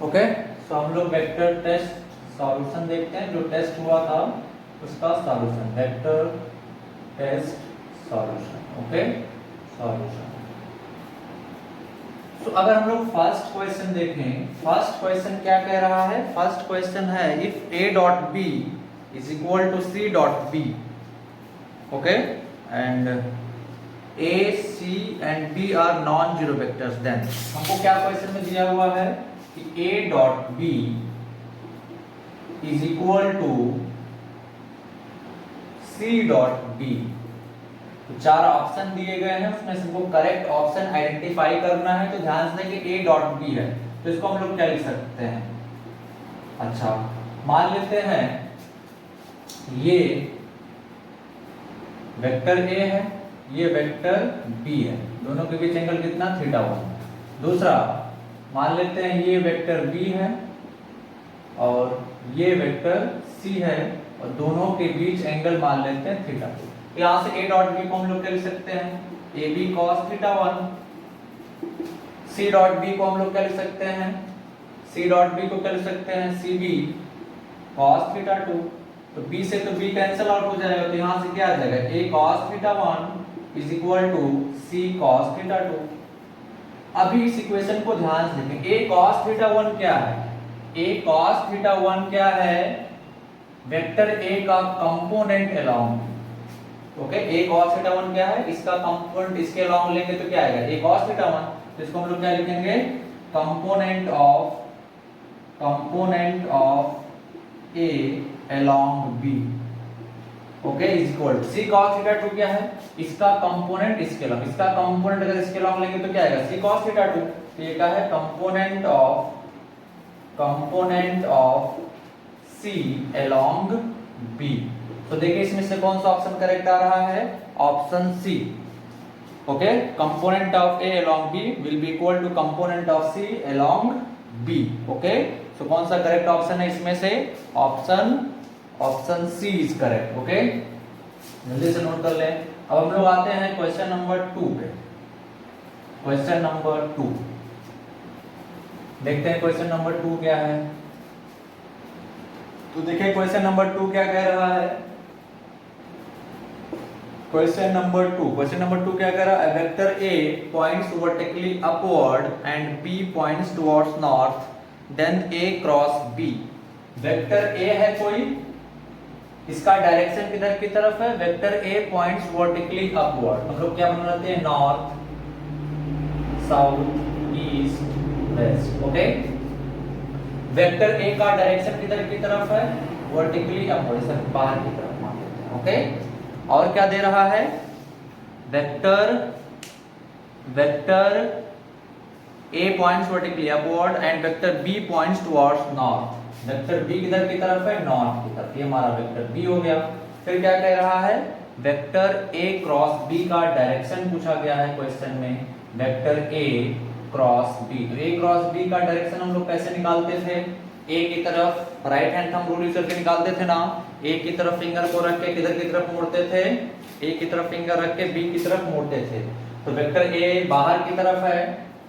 Okay, सो हम लोग vector test solution देखते हैं। जो टेस्ट हुआ था उसका solution, vector test solution. Okay, solution. तो अगर हम लोग फर्स्ट क्वेश्चन देखें, फर्स्ट क्वेश्चन क्या कह रहा है? फर्स्ट क्वेश्चन है if a dot b is equal to c dot b, okay, and a c and b are non zero vectors, then हमको क्या क्वेश्चन में दिया हुआ है कि a dot b is equal to c dot b। तो चार option दिए गए हैं, उसमें से हमको करेक्ट ऑप्शन आइडेंटिफाई करना है। तो ध्यान से कि a डॉट b है, तो इसको हम लोग क्या लिख सकते हैं? अच्छा, मान लेते हैं ये वेक्टर a है, ये वेक्टर b है, दोनों के बीच एंगल कितना? θ1। दूसरा मान लेते हैं ये वेक्टर b है और ये वेक्टर c है, और दोनों के बीच एंगल मान लेते हैं θ2। यहाँ से a डॉट b को हम लोग क्या लिख सकते हैं? ab cos θ1। c dot b को हम लोग क्या लिख सकते हैं? c डॉट b को क्या लिख सकते हैं? cb cos θ2। तो b से तो b कैंसिल आउट हो जाएगा, तो यहाँ से क्या आ जाएगा? a cos θ1 is equal to c cos θ2। अभी इस इक्वेशन को ध्यान से देखें, a cos θ1 क्या है? a cos θ1 क्या है? वेक्टर a का component along. Okay, a cos θ1 क्या है? इसका कंपोनेंट इसके अलोंग लेंगे तो क्या आएगा? a cos θ1। तो इसको हम लोग क्या लिखेंगे? Component of a along b, okay, is equal to c cos θ2 क्या है? इसका कंपोनेंट इसके अलोंग, इसका कंपोनेंट अगर इसके अलोंग लेंगे तो क्या आएगा? c cos θ2। तो ये क्या है? Component of c along b। तो देखिए इसमें से कौन सा ऑप्शन करेक्ट आ रहा है? Option C. Okay, component of a along b will be equal to component of c along b। Okay, so कौन सा करेक्ट ऑप्शन है इसमें से? Option C is correct. Okay, जल्दी से नोट कर लें। अब हम लोग आते हैं क्वेश्चन नंबर 2 पे। क्वेश्चन नंबर 2 देखते हैं, क्वेश्चन नंबर 2 क्या है। तो देखिए क्वेश्चन नंबर 2 क्या कह रहा है। क्वेश्चन नंबर 2 क्या कह रहा है? Vector a points vertically upward and b points towards north, then a cross b। Vector a है कोई, इसका डायरेक्शन किधर की तरफ है? Vector a points vertically upward. हम लोग क्या बना लेते हैं? North, south, east, west. Okay, vector a का डायरेक्शन किधर की तरफ है? वर्टिकली अपवर्ड, सब बाहर की तरफ मान लेते हैं। ओके, और क्या दे रहा है? Vector a points vertically upward and vector b points towards north. Vector b किधर की तरफ है? नॉर्थ की तरफ। ये हमारा वेक्टर b हो गया। फिर क्या कह रहा है? वेक्टर a क्रॉस b का डायरेक्शन पूछा गया है क्वेश्चन में। वेक्टर a क्रॉस b, तो a क्रॉस b का डायरेक्शन हम लोग कैसे निकालते थे? a की तरफ right hand thumb rule use करके निकालते थे ना। a की तरफ फिंगर को रख के किधर की तरफ मोड़ते थे? a की तरफ फिंगर रख के b की तरफ मोड़ते थे। तो वेक्टर a बाहर की तरफ है,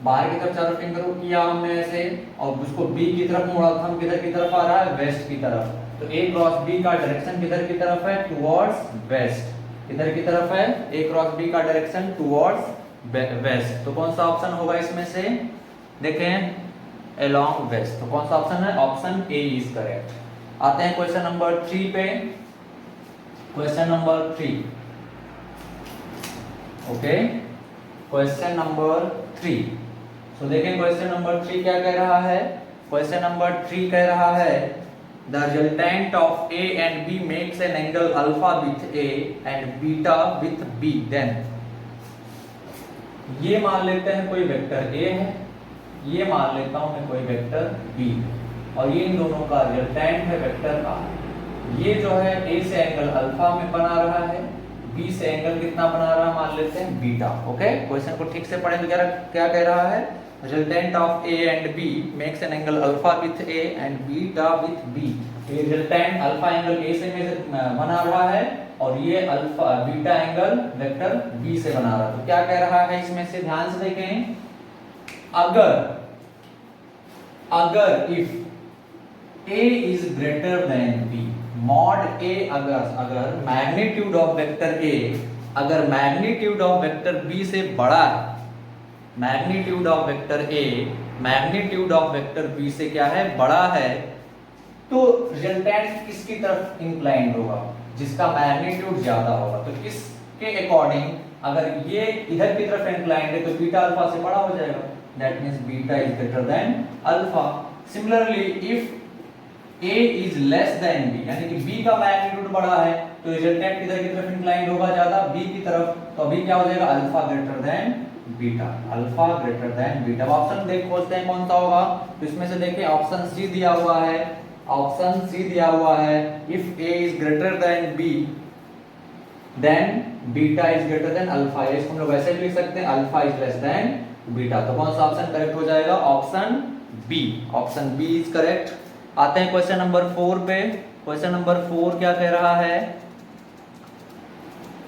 बाहर की तरफ चारों फिंगर को किया हमने ऐसे, और उसको b की तरफ मोड़ा, थंब किधर की तरफ आ रहा है? वेस्ट की तरफ। तो a क्रॉस b का डायरेक्शन किधर की तरफ है? Towards waste. किधर की तरफ है? a क्रॉस b का डायरेक्शन टुवर्ड्स वेस्ट। तो कौन सा ऑप्शन होगा इसमें से? देखें, along west। तो कौन सा ऑप्शन है? Option A is correct. आते हैं क्वेश्चन नंबर 3 पे। Question number 3, okay, question number 3। तो देखें क्वेश्चन नंबर 3 क्या कह रहा है। क्वेश्चन नंबर 3 कह रहा है the resultant of a and b makes an angle alpha with a and beta with b, then. ये मान लेते हैं कोई वेक्टर a है, ये मान लेता हूं मैं कोई वेक्टर b, और ये इन दोनों का रिजल्टेंट है वेक्टर a। ये जो है a से एंगल अल्फा में बना रहा है, b से एंगल कितना बना रहा है? मान लेते हैं बीटा। ओके, क्वेश्चन को ठीक से पढ़ें तो क्या कह रहा है? Resultant of a and b makes an angle alpha with a and beta with b। ये रिजल्टेंट अल्फा एंगल a से बना रहा है, और ये alpha beta angle vector b से बना रहा है। तो क्या कह रहा है इसमें से? ध्यान से देखें, अगर अगर if A is greater than B, mod A, अगर मैग्नीट्यूड ऑफ वेक्टर ए अगर मैग्नीट्यूड ऑफ वेक्टर बी से बड़ा है, magnitude of vector A magnitude of vector B से क्या है, बड़ा है, तो रिजल्टेंट किसकी तरफ इंक्लाइंड होगा, जिसका मैग्नीट्यूड ज्यादा होगा। तो इसके अकॉर्डिंग अगर ये इधर की तरफ इंक्लाइंड है तो बीटा अल्फा से बड़ा हो जाएगा, that means beta is greater than alpha. Similarly if A is less than B, यानी कि बी का मैग्नीट्यूड बड़ा है तो रिजल्टेंट किधर की तरफ इंक्लाइंड होगा, ज्यादा बी की तरफ, तो अभी क्या हो जाएगा, alpha greater than beta, alpha greater than beta. Option देख खोजते हैं कौन सा होगा, तो इसमें से देखिए ऑप्शन सी दिया हुआ है, ऑप्शन सी दिया हुआ है, if A is greater than B then beta is greater than alpha, इसको हम लोग ऐसे भी लिख सकते हैं, alpha is less than beta. तो कौन सा ऑप्शन करेक्ट हो जाएगा, option B, option B is correct. आते हैं क्वेश्चन नंबर 4 पे। क्वेश्चन नंबर 4 क्या कह रहा है,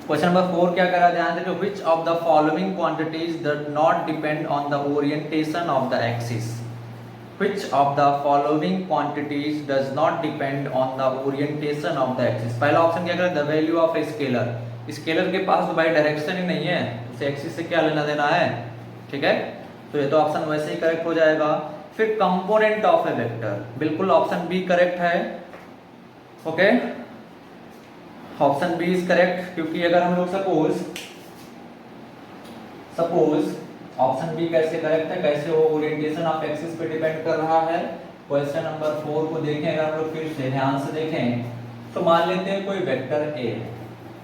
क्वेश्चन नंबर 4 क्या कह रहा है, ध्यान दें, which of the following quantities does not depend on the orientation of the axis, which of the following quantities does not depend on the orientation of the axis। पहला ऑप्शन क्या करें, the value of a scalar, scalar के पास तो भाई direction ही नहीं है, उसे axis से क्या लेना देना है, ठीक है, तो ये तो ऑप्शन वैसे ही करेक्ट हो जाएगा। फिर कंपोनेंट ऑफ ए वेक्टर, बिल्कुल ऑप्शन बी करेक्ट है, okay, option B is correct, क्योंकि अगर हम लोग सपोज ऑप्शन बी कैसे करेक्ट है, कैसे वो ओरिएंटेशन ऑफ एक्सिस पे डिपेंड कर रहा है। क्वेश्चन नंबर 4 को देखें, अगर हम लोग फिर से ध्यान से देखें तो मान लेते हैं कोई वेक्टर ए है,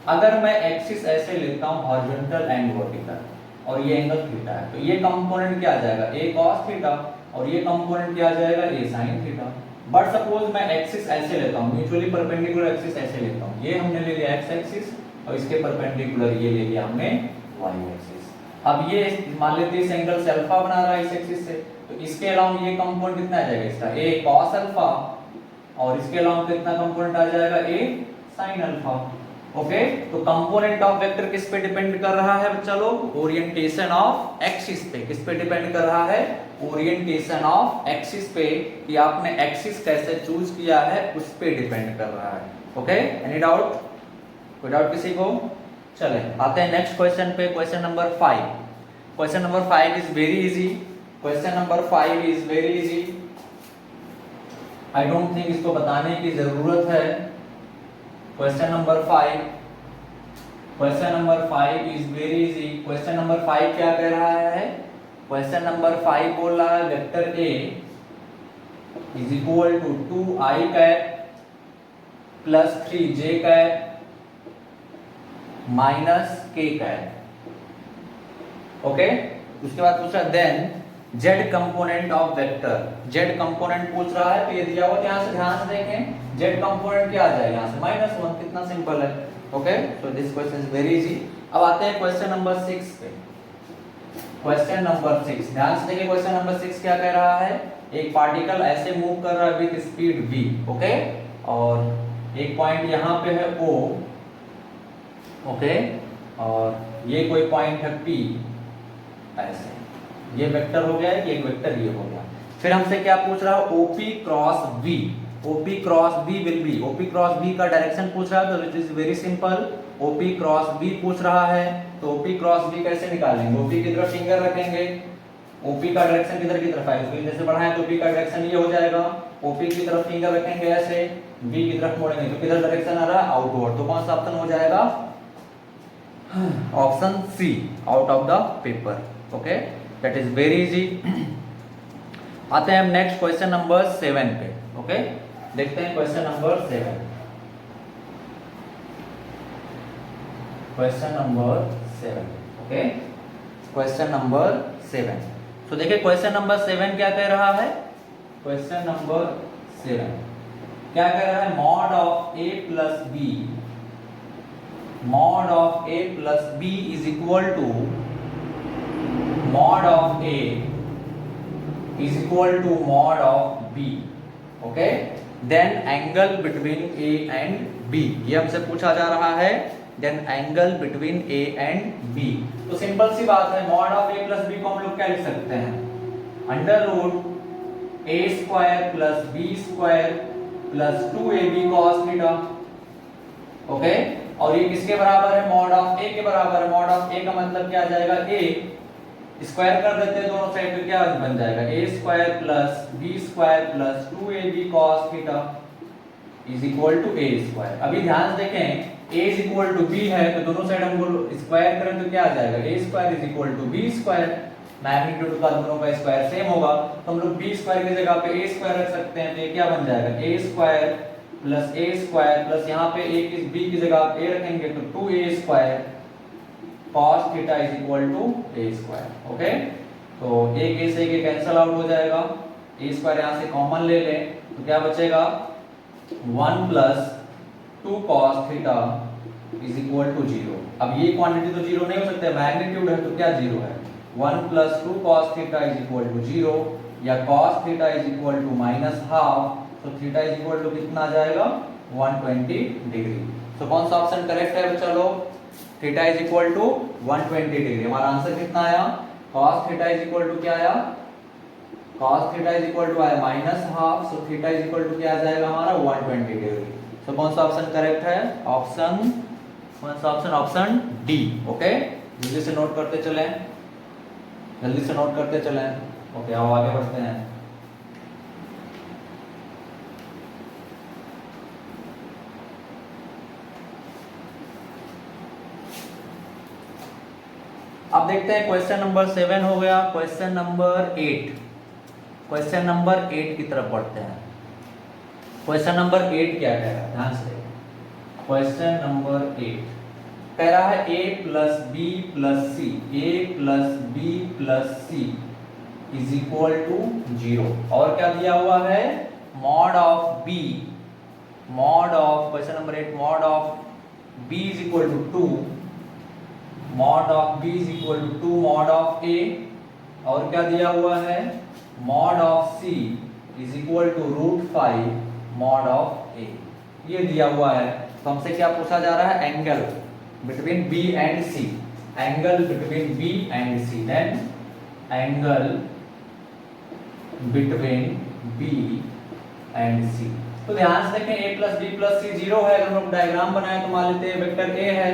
अगर मैं एक्सिस ऐसे लेता हूं हॉरिजॉन्टल एंड वर्टिकल और ये एंगल थीटा है, तो ये कंपोनेंट क्या आ जाएगा, ए cos थीटा, और ये कंपोनेंट क्या आ जाएगा, ए sin थीटा। बट सपोज मैं एक्सिस ऐसे लेता हूं, म्यूचुअली परपेंडिकुलर एक्सिस ऐसे लेता हूं, ये हमने ले लिया एक्स एक्सिस और इसके परपेंडिकुलर ये ले लिया हमने वाई एक्सिस। अब ये मान लेते हैं इस एंगल से अल्फा बना रहा है इस एक्सिस से, तो इसके अलावा ये कंपोनेंट कितना आ जाएगा इसका, ए cos अल्फा, और इसके अलावा कितना कंपोनेंट आ जाएगा, ए sin अल्फा, ओके। तो कंपोनेंट ऑफ वेक्टर किस पे डिपेंड कर रहा है बच्चा लोग, ओरिएंटेशन ऑफ एक्सिस पे। किस पे डिपेंड कर रहा है, ओरिएंटेशन ऑफ एक्सिस पे, कि आपने एक्सिस कैसे चूज किया है उस पे डिपेंड कर रहा है, ओके। एनी डाउट, कोई डाउट किसी को, चले आते हैं नेक्स्ट क्वेश्चन पे। Question number 5, question number 5 is very easy, question number 5 is very easy, I don't think इसको बताने की जरूरत है। Question number 5, question number 5 is very easy. Question number 5 क्या कह रहा है, क्वेश्चन नंबर 5 बोल रहा है vector A is equal to 2i cap plus 3j cap minus k cap, okay. उसके बाद पूछ रहा है then z component of vector, z component पूछ रहा है, तो ये दिया हुआ, यहाँ से ध्यान से देखें, z कंपोनेंट क्या आ जाएगा, यहाँ से -1, कितना सिंपल है, okay. So this question is very easy. अब आते हैं क्वेश्चन नंबर 6 पे। क्वेश्चन नंबर 6 ध्यान से देखिए, क्वेश्चन नंबर 6 क्या कह रहा है, एक पार्टिकल ऐसे मूव कर रहा है विद स्पीड v, ओके, और एक पॉइंट यहाँ पे है O, ओके, और ये कोई पॉइंट है P, ऐसे ये वेक्टर हो गया है, एक वेक्टर ये हो गया। फिर हमसे क्या पूछ रहा है, OP cross V, OP cross V will be, OP cross V का डायरेक्शन पूछ रहा है, तो it is very simple, OP cross V पूछ रहा है, तो OP क्रॉस V कैसे निकालेंगे, OP की तरफ फिंगर रखेंगे, OP का डायरेक्शन किधर की तरफ है, उसको जैसे बढ़ाएं तो OP का डायरेक्शन ये हो जाएगा, OP की तरफ फिंगर रखेंगे ऐसे, V की तरफ मोड़ेंगे तो किधर डायरेक्शन आ रहा है, आउटवर्ड, तो कौन सा ऑप्शन हो जाएगा, option C, out of the paper, okay, that is very easy. आते हैं हम नेक्स्ट क्वेश्चन नंबर 7 पे, ओके, देखते हैं question number 7, question number 7, okay, question number 7। तो देखिए क्वेश्चन नंबर 7 क्या कह रहा है, क्वेश्चन नंबर 7 क्या कह रहा है, mod of a plus b, mod of a plus b is equal to mod of a is equal to mod of b, okay, then angle between a and b, ये हमसे पूछा जा रहा है, then angle between a and b। तो simple सी बात है, mod of a plus b को हम लोग क्या लिख सकते हैं, under root A square plus B square plus 2ab cos theta. Okay, और ये किसके बराबर है? मॉड ऑफ ए के बराबर है। मॉड ऑफ ए का मतलब क्या आ जाएगा? ए स्क्वायर कर देते हैं दोनों साइड, तो क्या बन जाएगा? A square plus B square plus 2ab cos theta is equal to A square. अभी ध्यान से देखें, a is equal to b है तो दोनों साइड हम स्क्वायर करें तो क्या आ जाएगा? a square is equal to b square. Magnitude का दोनों का स्क्वायर सेम होगा तो हम लोग b स्क्वायर की जगह पे a स्क्वायर रख सकते हैं, तो ये क्या बन जाएगा? a square plus a square plus यहाँ पे a की b की जगह आप a रखेंगे तो 2a square cos theta is equal to a square. Okay, तो एक a से एक कैंसिल आउट हो जाएगा, a स्क्वायर यहाँ से कॉमन ले लें तो क्या बचेगा? 1 plus 2 cos theta is equal to 0। अब ये क्वांटिटी तो 0 नहीं हो सकता, मैग्नीट्यूड है तो क्या 0 है? 1 plus 2 cos theta is equal to 0 या cos theta is equal to minus half, तो थीटा इज इक्वल टू कितना आ जाएगा? 120 डिग्री। तो कौन सा ऑप्शन करेक्ट है बच्चा लोग? Theta is equal to 120 degree. हमारा आंसर कितना आया? cos theta is equal to क्या आया? cos theta is equal to आया minus half, so theta is equal to क्या आ जाएगा हमारा? 120 डिग्री। तो कौन सा ऑप्शन करेक्ट है? ऑप्शन कौन सा ऑप्शन? Option D. ओके, जल्दी से नोट करते चलें, जल्दी से नोट करते चलें। ओके, अब आगे बढ़ते हैं। अब देखते हैं क्वेश्चन नंबर 7 हो गया, क्वेश्चन नंबर 8। क्वेश्चन नंबर 8 की तरफ बढ़ते हैं। क्वेश्चन नंबर 8 क्या कह रहा है? ध्यान से, क्वेश्चन नंबर 8 कह रहा है a plus B plus C, a plus B plus C is equal to 0। और क्या दिया हुआ है? Mod of b, mod of question number 8 mod of b is equal to 2, mod of b is equal to 2 mod of a, और क्या दिया हुआ है? Mod of c is equal to √5 mod of a। ये दिया हुआ है, तो हमसे क्या पूछा जा रहा है? Angle between b and c, angle between b and c, then angle between b and c। तो ध्यान से देखें, a plus B plus C 0 है। अगर हम लोग डायग्राम बनाए तो मान लेते हैं वेक्टर a है,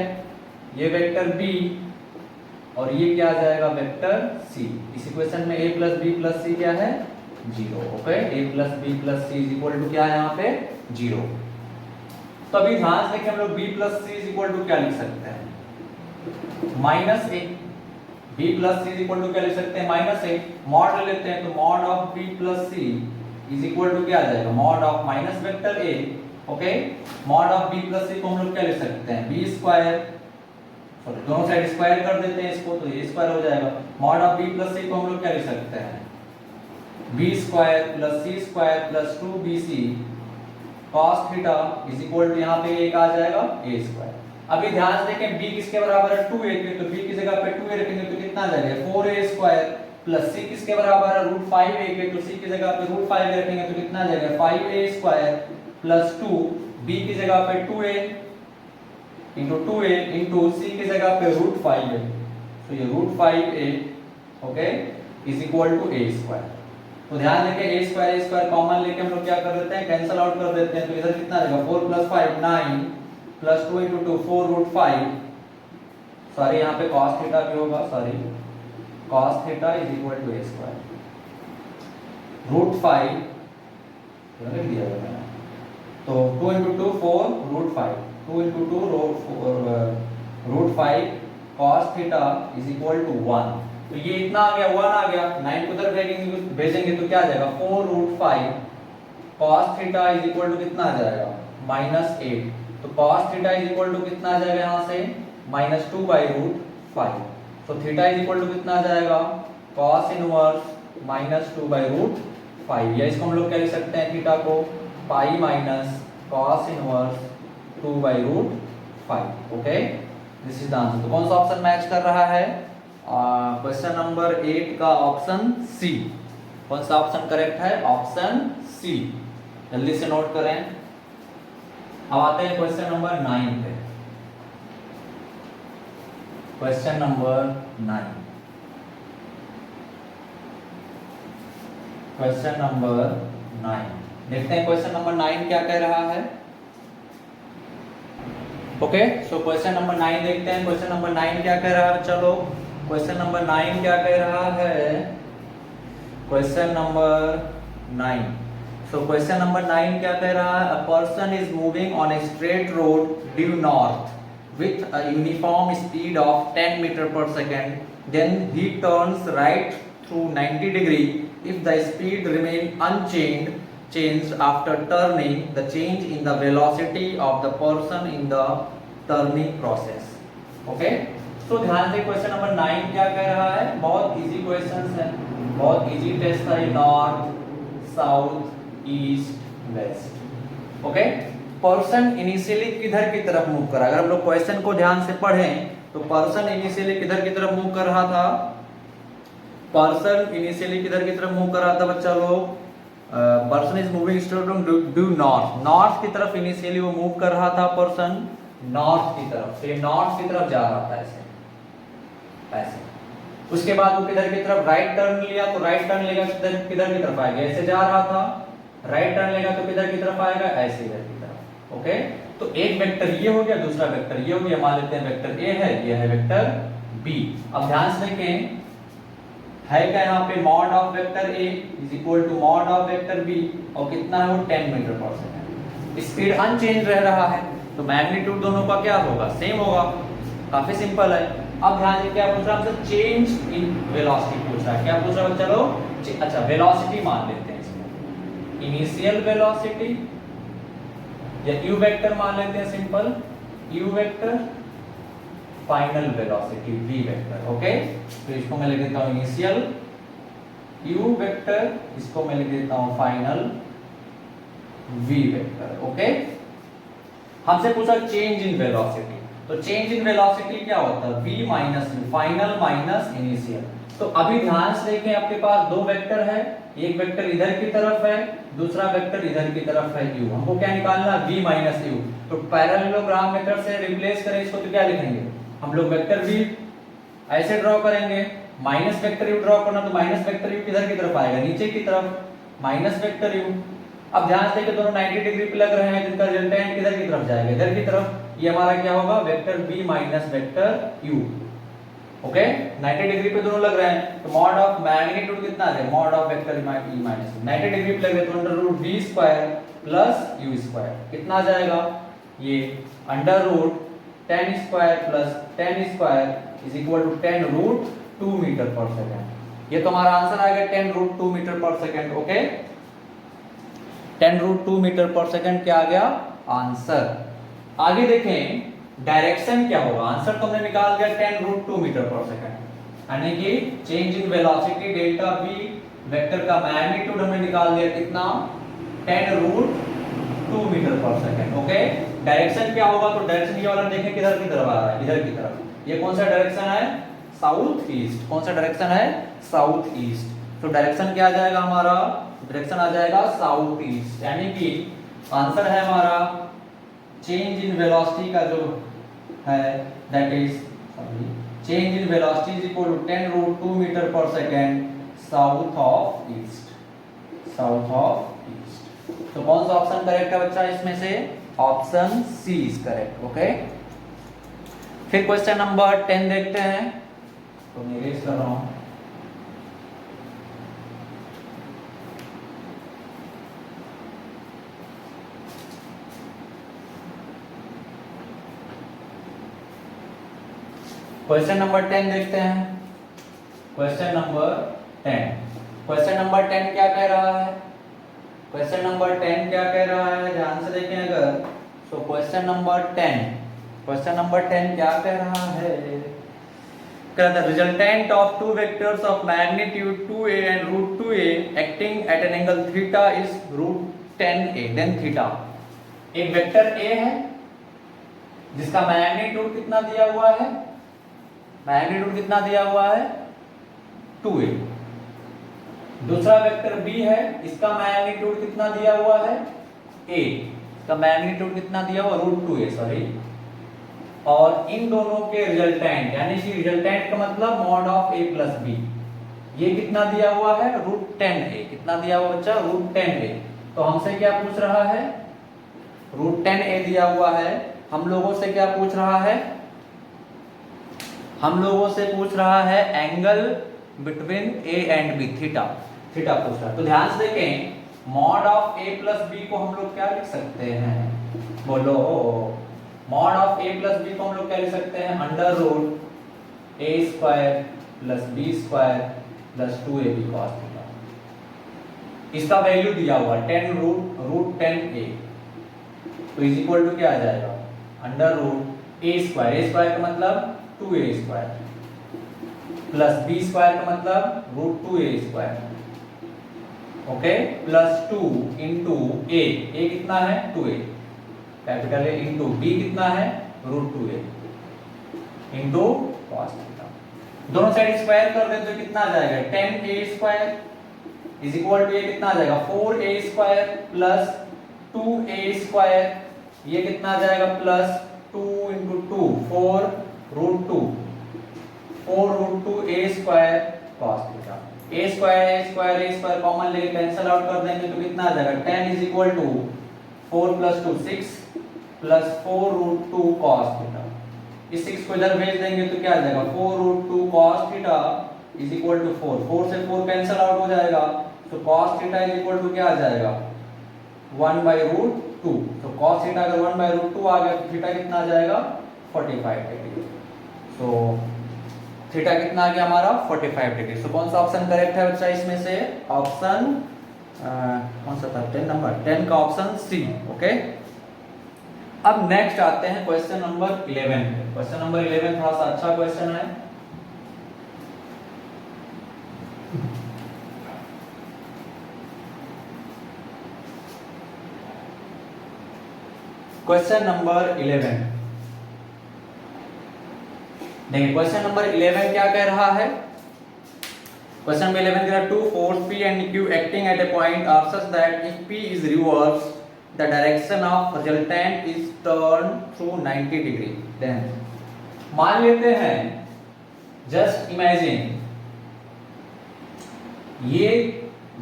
ये वेक्टर b और ये क्या आ जाएगा? Vector c। इस इक्वेशन में a plus B plus C क्या है? 0। Okay, a plus B plus C is equal to क्या है यहाँ पे? 0। तो अभी ध्यान से देखिए, हम लोग b plus C is equal to क्या लिख सकते हैं? Minus a। b plus C is equal to क्या लिख सकते हैं? Minus a। मॉड ले लेते हैं तो mod of b plus C is equal to क्या आ जाएगा? Mod of minus vector a। Okay, mod of b plus C को हम लोग क्या लिख सकते हैं? b स्क्वायर, सॉरी दोनों साइड स्क्वायर कर देते हैं इसको तो ये स्क्वायर हो जाएगा। Mod of b plus C को हम लोग क्या लिख सकते हैं? b square plus c square plus 2bc cos theta is equal to यहाँ पे एक आ जाएगा a स्क्वायर। अभी ध्यान से देखें, b किसके बराबर है? 2a के, तो b की जगह पे 2a रखेंगे तो कितना आ जाएगा? 4a स्क्वायर प्लस c किसके बराबर है? √5a के, तो c की जगह पे √5a रखेंगे तो कितना आ जाएगा? 5a स्क्वायर प्लस 2, b की जगह पे 2a into 2a into c की जगह पे √5a, तो ये √5a okay is equal to a square. तो ध्यान रखें, a स्क्वायर कॉमन लेके हम लोग क्या कर देते हैं? कैंसिल आउट कर देते हैं, तो इधर कितना आ जाएगा? 4 प्लस 5 9 प्लस 2 इंटू 2 4√5, सॉरी यहाँ पे cos थीटा भी होगा, sorry cos theta is equal to a square √5 लिख दिया मैंने, तो 2 into 2 4 √5, 2 into 2 √5 cos theta is equal to 1। तो ये इतना आ गया, 1 आ गया, 9 को उधर भेजेंगे तो क्या आ जाएगा? 4√5 cos theta is equal to कितना आ जाएगा? -8। तो cos theta is equal to कितना आ जाएगा यहाँ से? -2/√5। तो थीटा इज इक्वल टू कितना आ जाएगा? cos इनवर्स -2/√5, या इसको हम लोग क्या लिख सकते हैं? थीटा को pi minus cos inverse 2/√5। Okay, this is the answer. तो कौन सा ऑप्शन मैच कर रहा है? क्वेश्चन नंबर 8 का ऑप्शन सी। कौन सा ऑप्शन करेक्ट है? Option C. जल्दी से नोट करें। अब आते हैं क्वेश्चन नंबर 9 पे। क्वेश्चन नंबर 9 क्वेश्चन नंबर 9 देखते हैं क्वेश्चन नंबर 9 क्या कह रहा है। ओके, सो क्वेश्चन नंबर 9 देखते हैं। क्वेश्चन नंबर 9 क्या कह रहा है, चलो क्वेश्चन नंबर 9 क्या कह रहा है। Question number 9, so question number 9 क्या कह रहा है, a person is moving on a straight road due north with a uniform speed of 10 metre per second, then he turns right through 90 degree. If the speed remain changed after turning, the change in the velocity of the person in the turning process. Okay, so ध्यान से question number 9 क्या कह रहा है, बहुत easy question है, बहुत easy test है। North south east west. Okay, person initially किधर की तरफ मूव कर रहा है, अगर हम लोग क्वेश्चन को ध्यान से पढ़ें तो पर्सन इनिशियली किधर की तरफ मूव कर रहा था, पर्सन इनिशियली किधर की तरफ मूव कर रहा था बच्चा लोग, person is moving due north, north की तरफ इनिशियली वो मूव कर रहा था पर्सन, नॉर्थ की तरफ, तो ये नॉर्थ की तरफ जा रहा था ऐसे ऐसे। उसके बाद वो किधर की तरफ राइट टर्न लिया, तो राइट टर्न लेगा किधर की तरफ आएगा, ऐसे जा रहा था, राइट टर्न लेगा तो किधर की तरफ आएगा, ऐसे इधर की तरफ। ओके, तो एक वेक्टर ये हो गया, दूसरा वेक्टर ये हो गया, मान लेते हैं वेक्टर ए है, ये है वेक्टर बी। अब ध्यान से देखें है क्या यहाँ पे, mod of vector A is equal to mod of vector B, और कितना है वो 10 metre per second. Speed unchange रह रहा है तो मैग्नीट्यूड दोनों का क्या होगा, सेम होगा, काफी सिंपल है। अब ध्यान से क्या पूछ रहा है हमसे, चेंज इन वेलोसिटी पूछ रहा है, क्या पूछ रहा है, चलो अच्छा वेलोसिटी मान लेते हैं इसमें, इनिशियल वेलोसिटी या यू वेक्टर मान लेते हैं, simple you vector, final velocity v vector. Okay, तो इसको मैं लिख देता हूं इनिशियल u वेक्टर, इसको मैं लिख देता हूं फाइनल v वेक्टर। ओके, हमसे पूछा चेंज इन वेलोसिटी, तो चेंज इन वेलोसिटी क्या होता है, v minus u, final minus initial. तो अभी ध्यान से देखें, आपके पास दो वेक्टर है, एक वेक्टर इधर की तरफ है, दूसरा वेक्टर इधर की तरफ है u, हमको क्या निकालना, v माइनस u। तो पैरेललोग्राम मेथड से रिप्लेस करें इसको, तो क्या लिखेंगे हम लोग, वेक्टर v ऐसे ड्रॉ करेंगे, माइनस वेक्टर u ड्रॉ करना, तो माइनस वेक्टर u किधर की तरफ आएगा, नीचे की तरफ, माइनस वेक्टर u। अब ध्यान से देखिए दोनों 90 डिग्री पे लग रहे हैं, जिनका रिजल्टेंट किधर की तरफ जाएगा, इधर की तरफ, ये हमारा क्या होगा, vector v minus vector u। Okay, 90 degree पे दोनों लग रहे हैं, तो मॉड ऑफ मैग्नीट्यूड कितना है, mod of vector e minus 90 degree पे लग रहे, तो under root v square plus u square कितना आ जाएगा, ये under root 10 square plus 10 square is equal to 10 root 2 metre per second. ये तो हमारा आंसर आएगा 10 root 2 metre per second. Okay, 10 root 2 metre per second क्या आ गया आंसर। आगे देखें डायरेक्शन क्या होगा, आंसर तो हमने निकाल दिया 10 रूट 2 मीटर पर सेकंड, यानी कि change in velocity delta v vector का मैग्नीट्यूड हमने निकाल दिया कितना, 10 root 2 metre per second. Okay, direction क्या होगा, तो डायरेक्शन ये वाला देखें किधर की तरफ आ रहा है, इधर की तरफ, ये कौन सा डायरेक्शन है, साउथ ईस्ट, कौन सा डायरेक्शन है, साउथ ईस्ट। तो डायरेक्शन क्या आ जाएगा हमारा, डायरेक्शन आ जाएगा साउथ ईस्ट, यानी कि आंसर है हमारा चेंज इन वेलोसिटी का जो है that is change in velocity is equal to 10 root 2 metre per second south of east, south of east. तो कौन सा ऑप्शन करेक्ट है बच्चा इसमें से, option C is correct. Okay, फिर क्वेश्चन नंबर 10 देखते हैं, तो मैं इरेज कर रहा हूं। क्वेश्चन नंबर 10 देखते हैं, क्वेश्चन नंबर 10, क्वेश्चन नंबर 10 क्या कह रहा है, क्वेश्चन नंबर 10 क्या कह रहा है, ध्यान से देखें अगर, तो क्वेश्चन नंबर 10, क्वेश्चन नंबर 10 क्या कह रहा है, the resultant of two vectors of magnitude 2a and root 2a acting at an angle theta is root 10a, then theta। एक वेक्टर a है जिसका मैग्नीट्यूड कितना दिया हुआ है, मैग्नीट्यूड कितना दिया हुआ है 2a। दूसरा वेक्टर b है, इसका मैग्नीट्यूड कितना दिया हुआ है a, इसका मैग्नीट्यूड कितना दिया हुआ रूट 2a, सॉरी। और इन दोनों के रिजल्टेंट, यानी कि रिजल्टेंट का मतलब mod of a plus B, ये कितना दिया हुआ है, √10a। कितना दिया हुआ बच्चा, √10a। तो हमसे क्या पूछ रहा है, √10a दिया हुआ है। हम लोगों से क्या पूछ रहा है, हम लोगों से पूछ रहा है angle between a and b, theta. Theta पूछ रहा है। तो ध्यान से देखें, mod of a plus b को हम लोग क्या लिख सकते हैं, बोलो। Mod of a plus b को हम लोग क्या लिख सकते हैं, √a² plus b² plus 2ab cos theta. इसका वैल्यू दिया हुआ 10√10a, तो इज इक्वल टू क्या आ जाएगा, √a²। a² का मतलब 2a² प्लस b² का मतलब √2a², okay, plus 2 into a कितना है, 2a, capital A, into b कितना है, √2a इंटू cos थीटा। दोनों साइड स्क्वायर कर दे तो कितना आ जाएगा, 10a² इज इक्वल टू ये कितना आ जाएगा, 4a² प्लस 2a², ये कितना आ जाएगा, प्लस 2 इंटू 2 4√2 a² cos थीटा। a² कॉमन लेके कैंसिल आउट कर देंगे तो कितना आ जाएगा, 10 is equal to 4 plus 2 6 plus 4√2 cos theta. इस 6 को इधर भेज देंगे तो क्या आ जाएगा, 4√2 cos theta is equal to 4 से 4 कैंसिल आउट हो जाएगा, तो cos theta is equal to क्या आ जाएगा, 1/√2। तो cos थीटा अगर 1/√2 आ गया तो थीटा कितना आ जाएगा, 45 डिग्री। तो थीटा कितना आ गया हमारा, 45 डिग्री। सो कौन सा ऑप्शन करेक्ट है बच्चा इसमें से, ऑप्शन कौन सा था, 10 नंबर 10 का ऑप्शन सी, ओके। अब नेक्स्ट आते हैं क्वेश्चन नंबर 11 पे। क्वेश्चन नंबर 11 थोड़ा सा अच्छा क्वेश्चन है। क्वेश्चन नंबर 11 देखिए, क्वेश्चन नंबर 11 क्या कह रहा है, क्वेश्चन नंबर 11 कह रहा है, two force P and Q acting at a point are such that if P is reversed the direction of resultant is turned through 90 degree, then मान लेते हैं, जस्ट इमेजिन ये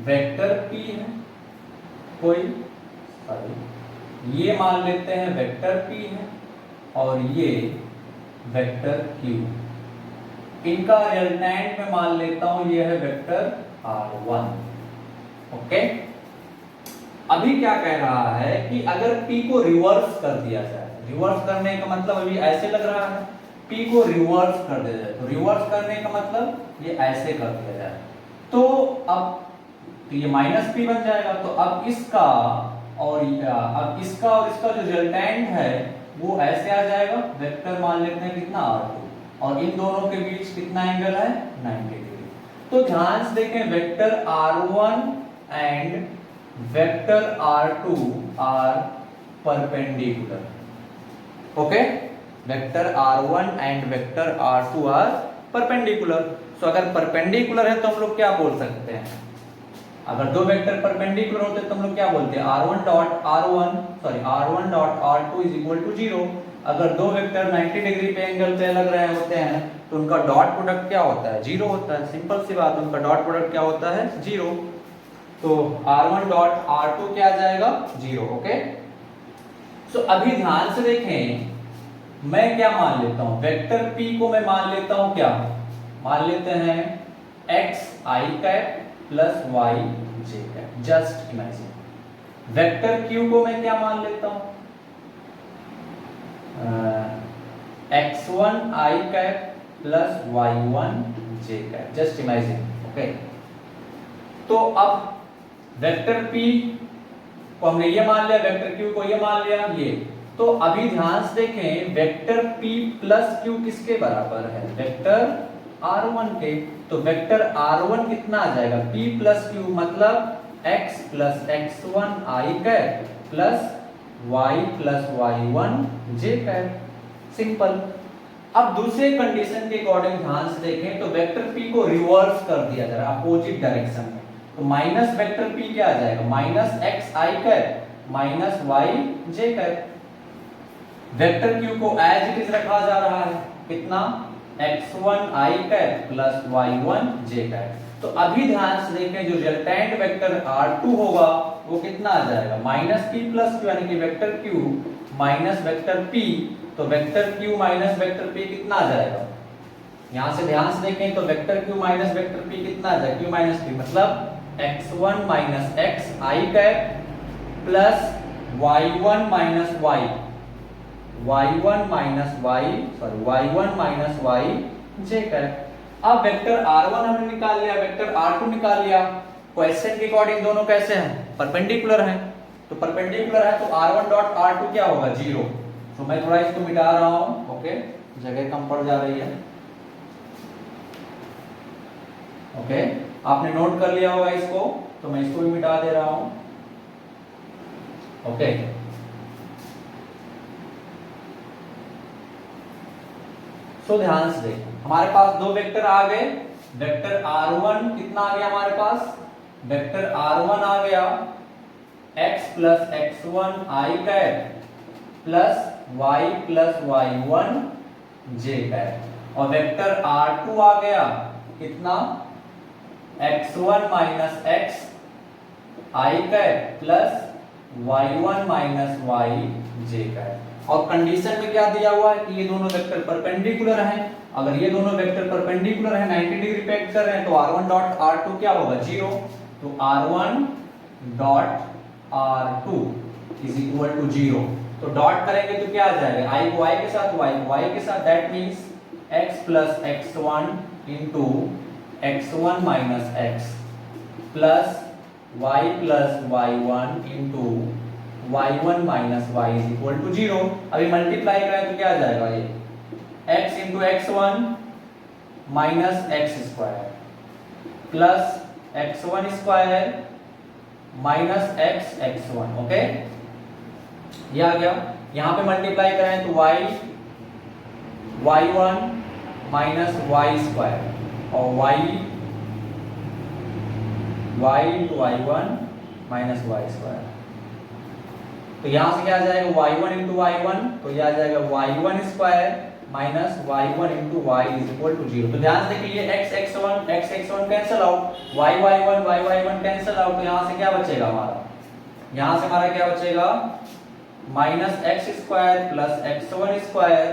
वेक्टर P है कोई, sorry ये मान लेते हैं वेक्टर P है और ये वेक्टर Q, इनका रिजल्टेंट में मान लेता हूं ये है वेक्टर R1, ओके। अभी क्या कह रहा है कि अगर P को रिवर्स कर दिया जाए, रिवर्स करने का मतलब अभी ऐसे लग रहा है, P को रिवर्स कर दिया जाए, तो रिवर्स करने का मतलब ये ऐसे कर दिया जाए, तो अब तो ये -P बन जाएगा। तो अब इसका और इसका जो रिजल्टेंट है वो ऐसे आ जाएगा, वेक्टर मान लेते हैं कितना, R2, और इन दोनों के बीच कितना एंगल है, 90 डिग्री। तो ध्यान से देखें, vector R1 and vector R2 are perpendicular, okay. Vector R1 and vector R2 are perpendicular. So अगर परपेंडिकुलर है तो हम लोग क्या बोल सकते हैं, अगर दो वेक्टर परपेंडिकुलर होते तो हम लोग क्या बोलते हैं, R1 dot R2 is equal to 0। अगर दो वेक्टर 90 डिग्री पे एंगल पे लग रहे होते हैं तो उनका डॉट प्रोडक्ट क्या होता है, 0 होता है। सिंपल सी बात है, उनका डॉट प्रोडक्ट क्या होता है, 0। तो R1 डॉट R2 क्या आ जाएगा, 0, ओके। सो अभी ध्यान से देखें, मैं क्या मान लेता हूं, वेक्टर P को मैं मान लेता हूं क्या, मान लेते हैं xi plus y j, just imagine. Vector Q को मैं क्या मान लेता हूं, x1 i plus y1 j, just imagine, okay. तो अब वेक्टर P को हमने ये मान लिया, वेक्टर Q को ये मान लिया, ये। तो अभी ध्यान से देखें, वेक्टर P प्लस Q किसके बराबर है, वेक्टर R1 के। तो वेक्टर R1 कितना आ जाएगा, P प्लस Q मतलब x plus x1 i plus y plus y1 j, simple. अब दूसरे कंडीशन के अकॉर्डिंग ध्यान से देखें, तो वेक्टर P को रिवर्स कर दिया जा रहा है अपोजिट डायरेक्शन में, तो माइनस वेक्टर P क्या आ जाएगा, minus x i minus y j। Vector Q को एज इट इज रखा जा रहा है, कितना, x1 i plus y1 j। तो अभी ध्यान से देखें, जो रिजल्टेंट वेक्टर R2 होगा वो कितना आ जाएगा, माइनस p प्लस q, यानी कि vector q minus vector p। तो vector q minus vector p कितना आ जाएगा, यहां से ध्यान से देखें तो vector q minus vector p कितना आ जाएगा, q माइनस p मतलब x1 minus x I cap plus y1 minus y, y1 minus y, sorry y1 minus y j cap. अब वेक्टर R1 हमने निकाल लिया, वेक्टर R2 निकाल लिया। क्वेश्चन के अकॉर्डिंग दोनों कैसे हैं, परपेंडिकुलर हैं। तो परपेंडिकुलर है तो R1 डॉट R2 क्या होगा, 0। तो मैं थोड़ा इसको मिटा रहा हूं, ओके, जगह कम पड़ जा रही है। ओके, आपने नोट कर लिया होगा इसको, तो मैं इसको भी मिटा दे रहा हूं। ओके, तो ध्यान से देखो, हमारे पास दो वेक्टर आ गए। वेक्टर R1 कितना आ गया हमारे पास, वेक्टर R1 आ गया x plus x1 I cap plus y plus y1 j cap, और वेक्टर R2 आ गया कितना, x1 minus x I cap plus y1 minus y j cap. और कंडीशन में क्या दिया हुआ है कि ये दोनों वेक्टर परपेंडिकुलर हैं। अगर ये दोनों वेक्टर परपेंडिकुलर हैं, 90 डिग्री इफेक्ट कर रहे हैं, तो R1 डॉट R2 क्या होगा, 0। तो R1 dot R2 is equal to 0। तो डॉट करेंगे तो क्या आ जाएगा, i को i के साथ, y को y के साथ, that means x plus x1 into x1 minus x plus y plus y1 into y1 minus y is equal to 0। अभी मल्टीप्लाई करें तो क्या आ जाएगा, ये x into x1 minus x square plus x1 square minus x x1। Okay, ये आ गया। यहां पे मल्टीप्लाई करें तो y y1 minus y square और y into y1 minus y square. तो यहां से क्या आ जाएगा, y1 इंटू y1, तो यह आ जाएगा y1 square minus y1 into y is equal to 0। तो ध्यान से देखिए, x x1 cancel out, y y1 cancel out, तो यहां से क्या बचेगा हमारा, यहां से हमारा क्या बचेगा, minus x square plus x1 square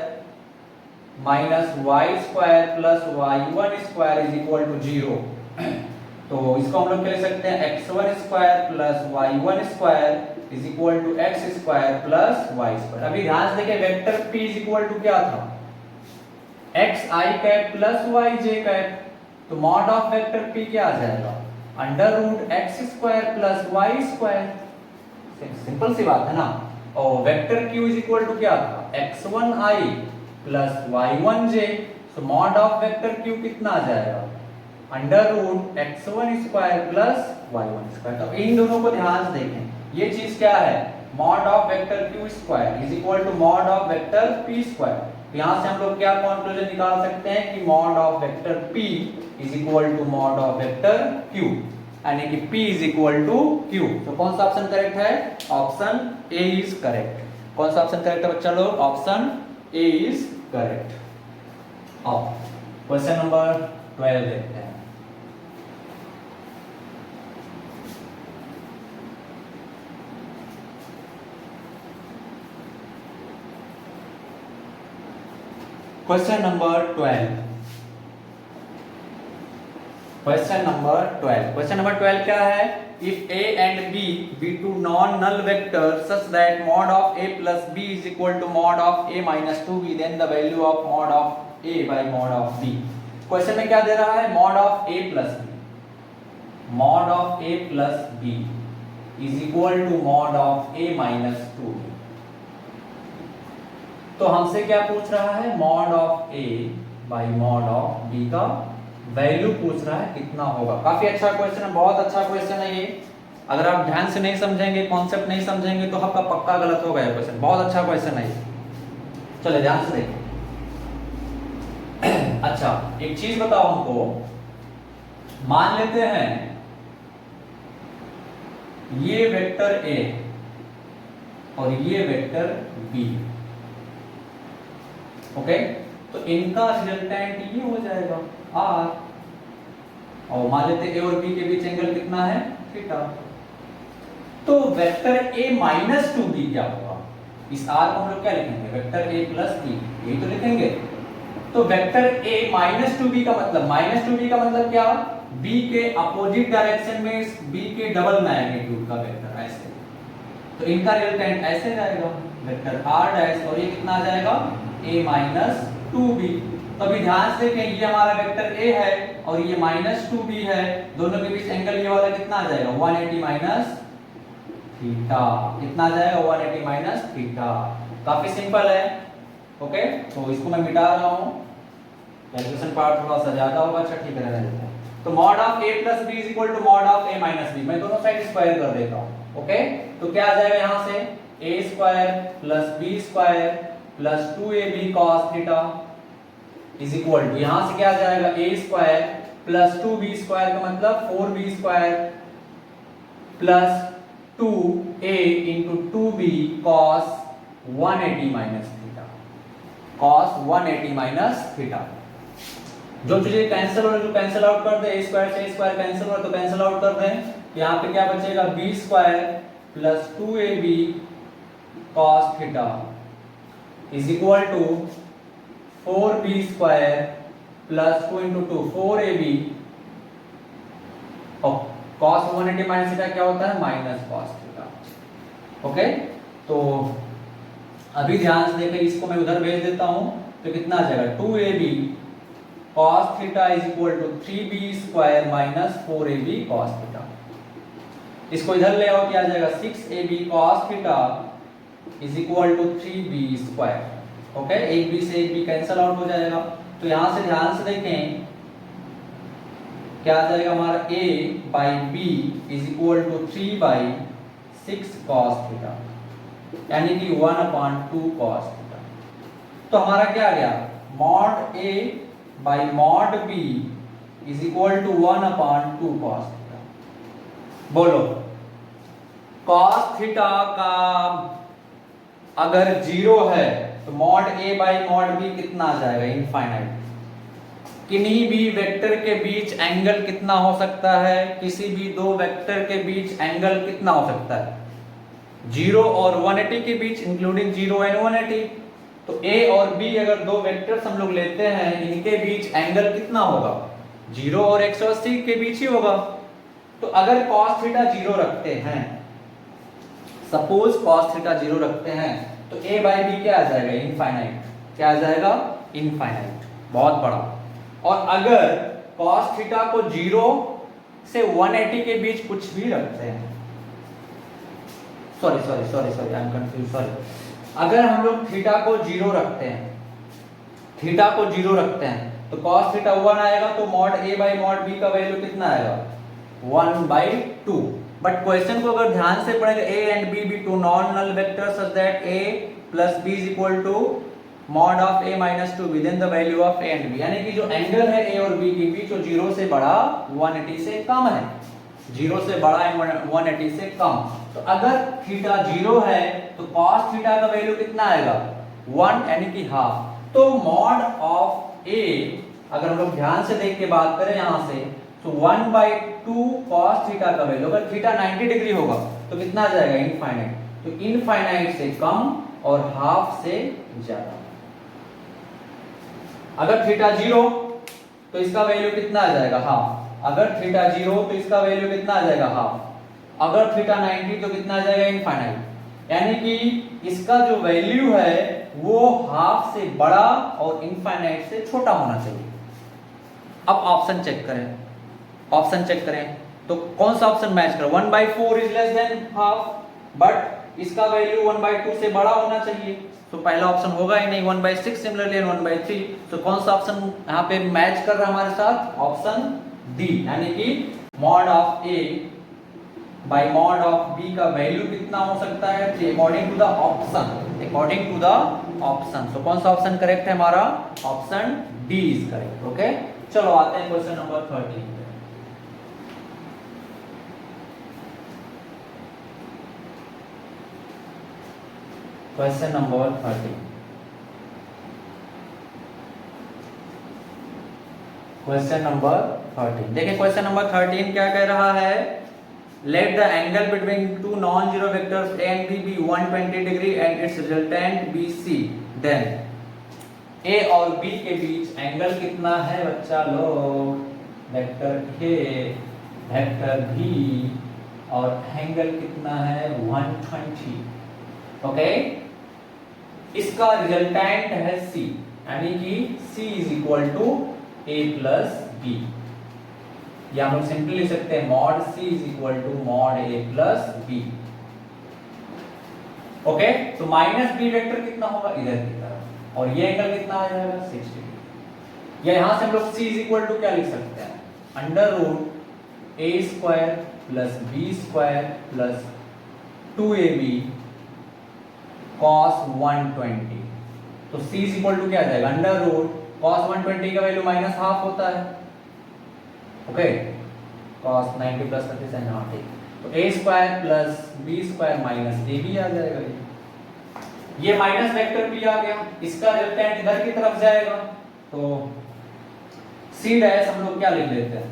minus y square plus y1 square is equal to 0। तो इसको हम लोग क्या लिख सकते हैं, x1 square plus y1 square is equal to x square plus y square. अभी ध्यान से देखिए, vector p is equal to क्या था, x I cap plus y j cap. तो मॉड ऑफ वेक्टर p क्या आ जाएगा, under root x square plus y square. Simple सी बात है ना। और vector q is equal to क्या था, x1 I plus y1 j। तो मॉड ऑफ वेक्टर q कितना आ जाएगा, under root x1 square plus y1 square. तो इन दोनों को ध्यान से देखें, ये चीज क्या है, mod of vector q square is equal to mod of vector p square. तो यहां से हम लोग क्या कंक्लूजन निकाल सकते हैं कि mod of vector p is equal to mod of vector q, यानी कि p is equal to q। तो कौन सा ऑप्शन करेक्ट है, ऑप्शन ए इज करेक्ट। कौन सा ऑप्शन करेक्ट है बच्चा लोग, ऑप्शन ए इज करेक्ट। अब क्वेश्चन नंबर 12 देखते हैं। Question number 12। क्वेश्चन नंबर 12 क्या है, if a and b be two non-null vectors such that mod of a plus b is equal to mod of a minus 2b, then the value of mod of a by mod of b। Question में क्या दे रहा है, mod of a plus b is equal to mod of a minus 2b। तो हमसे क्या पूछ रहा है, mod of a by mod of b का वैल्यू पूछ रहा है, कितना होगा। काफी अच्छा क्वेश्चन है, बहुत अच्छा क्वेश्चन है ये। अगर आप ध्यान से नहीं समझेंगे, कॉन्सेप्ट नहीं समझेंगे, तो आपका पक्का गलत होगा ये क्वेश्चन। बहुत अच्छा क्वेश्चन है ये, चलिए ध्यान से देखो। अच्छा, एक चीज बताओ हमको, मान लेते हैं ये वेक्टर a और ये वेक्टर b, ओके। तो इनका रिजल्टेंट ये हो जाएगा R। और मान लेते ए और बी के बीच एंगल कितना है, थीटा। तो वेक्टर ए माइनस 2b क्या होगा, इस आर को हम लोग क्या लिखेंगे, वेक्टर ए प्लस बी, यही तो लिखेंगे। तो वेक्टर ए माइनस 2b का मतलब, माइनस 2b का मतलब क्या, b के अपोजिट डायरेक्शन में b के डबल मैग्नीट्यूड का वेक्टर, ऐसे। तो इनका रिजल्टेंट ऐसे जाएगा, वेक्टर r डैश, और ये कितना आ जाएगा, a माइनस 2b। तो अभी ध्यान से देखें, ये हमारा वेक्टर a है और ये माइनस 2b है, दोनों के बीच एंगल ये वाला कितना आ जाएगा, 180 माइनस थीटा। कितना आ जाएगा, 180 माइनस थीटा। काफी सिंपल है। ओके, तो इसको मैं मिटा रहा हूं, कैलकुलेशन पार्ट थोड़ा सा ज्यादा होगा, अच्छा ठीक है, रहने देते हैं। तो mod of a plus b is equal to mod of a minus b, मैं दोनों साइड स्क्वायर कर देता हूं। ओके, तो क्या आ जाएगा यहां से, a square plus b square plus 2ab cos theta is equal to, यहां से क्या आ जाएगा, a square plus 2b square का मतलब 4b square plus 2a into 2b cos 180 minus theta, cos 180 minus theta. जो चीजें कैंसिल हो रही है, जो कैंसिल आउट कर दे, a स्क्वायर से a स्क्वायर कैंसिल हो रहा है तो कैंसिल आउट कर दें। यहाँ पे क्या बचेगा, b square plus 2ab cos theta is equal to 4b square plus 2 into 2 4ab, और cos 180 माइनस थीटा क्या होता है, माइनस cos थीटा। ओके, तो अभी ध्यान से देखें, इसको मैं उधर भेज देता हूं, तो कितना आ जाएगा, 2ab cos theta is equal to 3b square minus 4ab cos theta. इसको इधर ले आओ, क्या आ जाएगा, 6ab cos theta is equal to 3b square. Okay, एक b से एक b कैंसिल आउट हो जाएगा। तो यहां से ध्यान से देखें, क्या आ जाएगा हमारा a by b is equal to 3 by 6 cos theta, यानी कि 1/2 cos थीटा। तो हमारा क्या आ गया, mod a by mod b is equal to 1/2 cos theta. बोलो, cos थीटा का अगर 0 है तो mod a by mod b कितना आ जाएगा, इनफाइनाइट। किन्हीं भी वेक्टर के बीच एंगल कितना हो सकता है, किसी भी दो वेक्टर के बीच एंगल कितना हो सकता है, 0 और 180 के बीच, इंक्लूडिंग 0 एंड 180। तो a और b अगर दो वेक्टर्स हम लोग लेते हैं, इनके बीच एंगल कितना होगा, 0 और 180 के बीच ही होगा। तो अगर cos थीटा 0 रखते हैं, सपोज cos थीटा 0 रखते हैं, तो a बाई b क्या आ जाएगा, इनफाइनाइट। क्या आ जाएगा, इनफाइनाइट, बहुत बड़ा। और अगर cos थीटा को 0 से 180 के बीच कुछ भी रखते हैं, sorry I am confuse, sorry. अगर हम लोग थीटा को 0 रखते हैं, थीटा को 0 रखते हैं, तो cos थीटा 1 आएगा, तो mod a by mod b का वैल्यू कितना आएगा, 1/2। बट क्वेश्चन को अगर ध्यान से पढ़ेंगे, a and b be two non-null vectors such that a plus b is equal to mod of a minus 2b, then the value of a and b, यानी कि जो एंगल है a और b के बीच, जो 0 से बड़ा 180 से कम है, 0 से बड़ा है 180 से कम। तो अगर थीटा 0 है तो cos थीटा का वैल्यू कितना आएगा, 1, यानी कि हाफ। तो मॉड ऑफ a, अगर हम लोग ध्यान से देख के बात करें यहां से, तो 1/2 cos थीटा का वैल्यू, अगर थीटा 90 डिग्री होगा तो कितना आ जाएगा, इनफाइनाइट। तो इनफाइनाइट से कम और हाफ से ज्यादा। अगर थीटा 0 तो इसका वैल्यू कितना आ जाएगा, हाफ। अगर थीटा 0 तो इसका वैल्यू कितना आ जाएगा, हाफ। अगर थीटा 90 तो कितना आ जाएगा, इनफाइनाइट। यानी कि इसका जो वैल्यू है वो हाफ से बड़ा और इनफाइनाइट से छोटा होना चाहिए। अब ऑप्शन चेक करें, ऑप्शन चेक करें तो कौन सा ऑप्शन मैच कर, 1/4 is less than half, but इसका वैल्यू 1/2 से बड़ा होना चाहिए, तो पहला ऑप्शन होगा ही नहीं। 1/6 सिमिलरली 1/3, तो कौन सा ऑप्शन यहाँ पे मैच कर रहा है हमारे साथ, ऑप्शन डी, यानी कि mod of a by mod of b का वैल्यू कितना हो सकता है, according to the option, according to the option. तो कौन सा ऑप्शन करेक्ट है हमारा, option D is correct. Okay, चलो आते हैं क्वेश्चन नंबर 13 पे। क्वेश्चन नंबर 13, क्वेश्चन नंबर 13 देखिए, क्वेश्चन नंबर 13 क्या कह रहा है, let the angle between two non zero vectors a and b be 120 degree and its resultant be c, then a और b के बीच एंगल कितना है बच्चा लोग, वेक्टर k वेक्टर v और एंगल कितना है 120। ओके, इसका रिजल्टेंट है c, यानी कि c is equal to a plus b, या हम लोग सिंपली लिख सकते हैं mod c is equal to mod a plus b. Okay, तो माइनस बी वेक्टर कितना होगा इधर की तरफ, और ये एंगल कितना आ जाएगा 60 डिग्री। या यहां से हम लोग c इज इक्वल टू क्या लिख सकते हैं, under root a square plus b square plus 2ab cos 120। तो c इज इक्वल टू क्या आ जाएगा, अंडर रूट cos 120 का वैल्यू माइनस हाफ होता है। ओके, cos 90 प्लस 30 है ना, ठीक। तो a square plus b square minus ab आ जाएगा। ये माइनस वेक्टर b आ गया, इसका रिजल्टेंट इधर की तरफ जाएगा, तो c डैश हम लोग क्या लिख लेते हैं,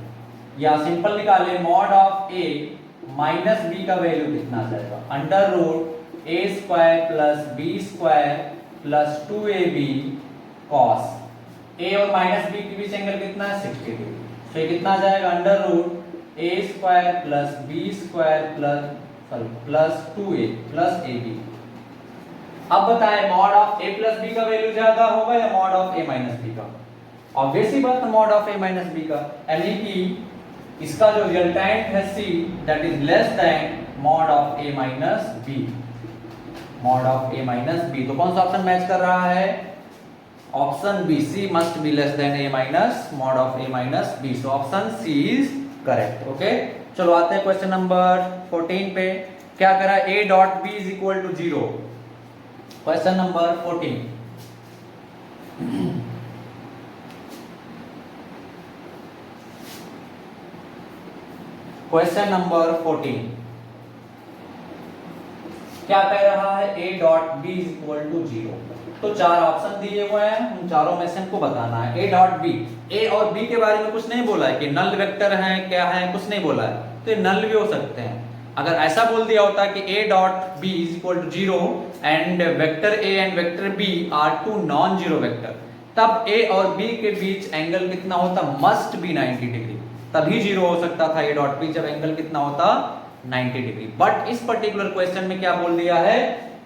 या सिंपल निकाले mod of a minus b का वैल्यू कितना आ जाएगा, under root a square plus b square plus 2ab cos a और माइनस b के बीच एंगल कितना है 60 डिग्री। तो ये कितना आ जाएगा, under root a square plus b square plus 2a plus ab। अब बताएं mod of a plus b का वैल्यू ज्यादा होगा या mod of a minus b का, ऑब्वियसली बात है mod of a minus b का, यानी कि इसका जो रिजल्टेंट है c that is less than mod of a minus b, mod of a minus b। तो कौन सा ऑप्शन मैच कर रहा है, option b, c must be less than a minus mod of a minus b, so option c is correct. Okay, चलो आते हैं question number 14 पे, क्या करा, a dot b is equal to 0। Question number 14, question number 14 क्या कह रहा है, a dot b is equal to 0। तो चार ऑप्शन दिए हुए हैं, उन चारों में से हमको बताना है a डॉट b। a और b के बारे में कुछ नहीं बोला है कि नल वेक्टर है क्या है, कुछ नहीं बोला है, तो ये नल भी हो सकते हैं। अगर ऐसा बोल दिया होता कि a dot b is equal to 0 and vector a and vector b are two non zero vector, तब a और b के बीच एंगल कितना होता, मस्ट बी 90 डिग्री, तभी 0 हो सकता था a डॉट b जब एंगल कितना होता 90 डिग्री। बट इस पर्टिकुलर क्वेश्चन में क्या बोल दिया है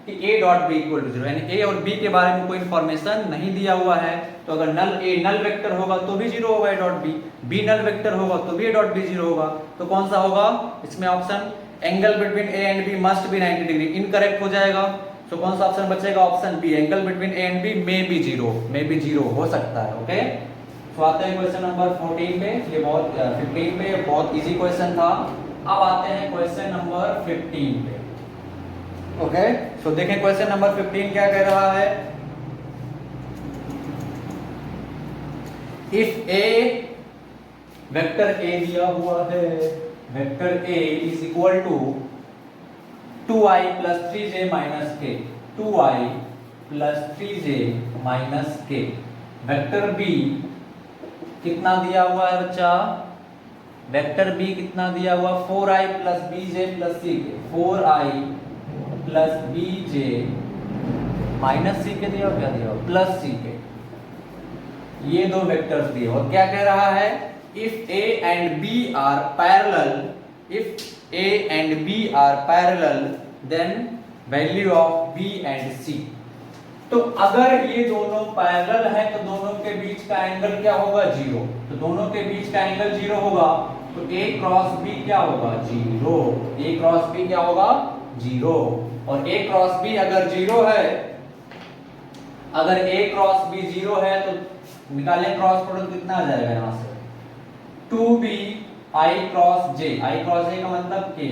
कि a dot b equal to 0, यानी a और b के बारे में कोई इंफॉर्मेशन नहीं दिया हुआ है। तो अगर नल a नल वेक्टर होगा तो भी 0 होगा a dot b, b null vector होगा तो भी a डॉट b 0 होगा। तो कौन सा होगा इसमें option, angle between a and b must be 90 degree, incorrect हो जाएगा। तो कौन सा ऑप्शन बचेगा, option b, angle between a and b may be 0 हो सकता है। ओके, तो आते हैं क्वेश्चन नंबर 14 पे, ये बहुत 15 पे बहुत इजी क्वेश्चन था। अब आते हैं क्वेश्चन नंबर 15 पे। ओके, तो देखें क्वेश्चन नंबर 15 क्या कह रहा है, इफ a वेक्टर a दिया हुआ है, vector a is equal to 2i plus 3j minus k, 2i plus 3j minus k, vector b कितना दिया हुआ है बच्चा, वेक्टर b कितना दिया हुआ, 4i plus bj plus ck, 4i plus bj minus ck दिया हुआ, क्या दिया हुआ प्लस ck, ये दो वेक्टर्स दिए। और क्या कह रहा है, if a and b are parallel, if a and b are parallel then value of b and c। तो अगर ये दोनों पैरेलल है तो दोनों के बीच का एंगल क्या होगा, 0। तो दोनों के बीच का एंगल 0 होगा, तो a क्रॉस b क्या होगा, 0। a क्रॉस b क्या होगा, 0। और a क्रॉस b अगर 0 है, अगर a क्रॉस b 0 है तो निकालें क्रॉस प्रोडक्ट, कितना आ जाएगा यहां से, 2b i cross j, i cross j का मतलब k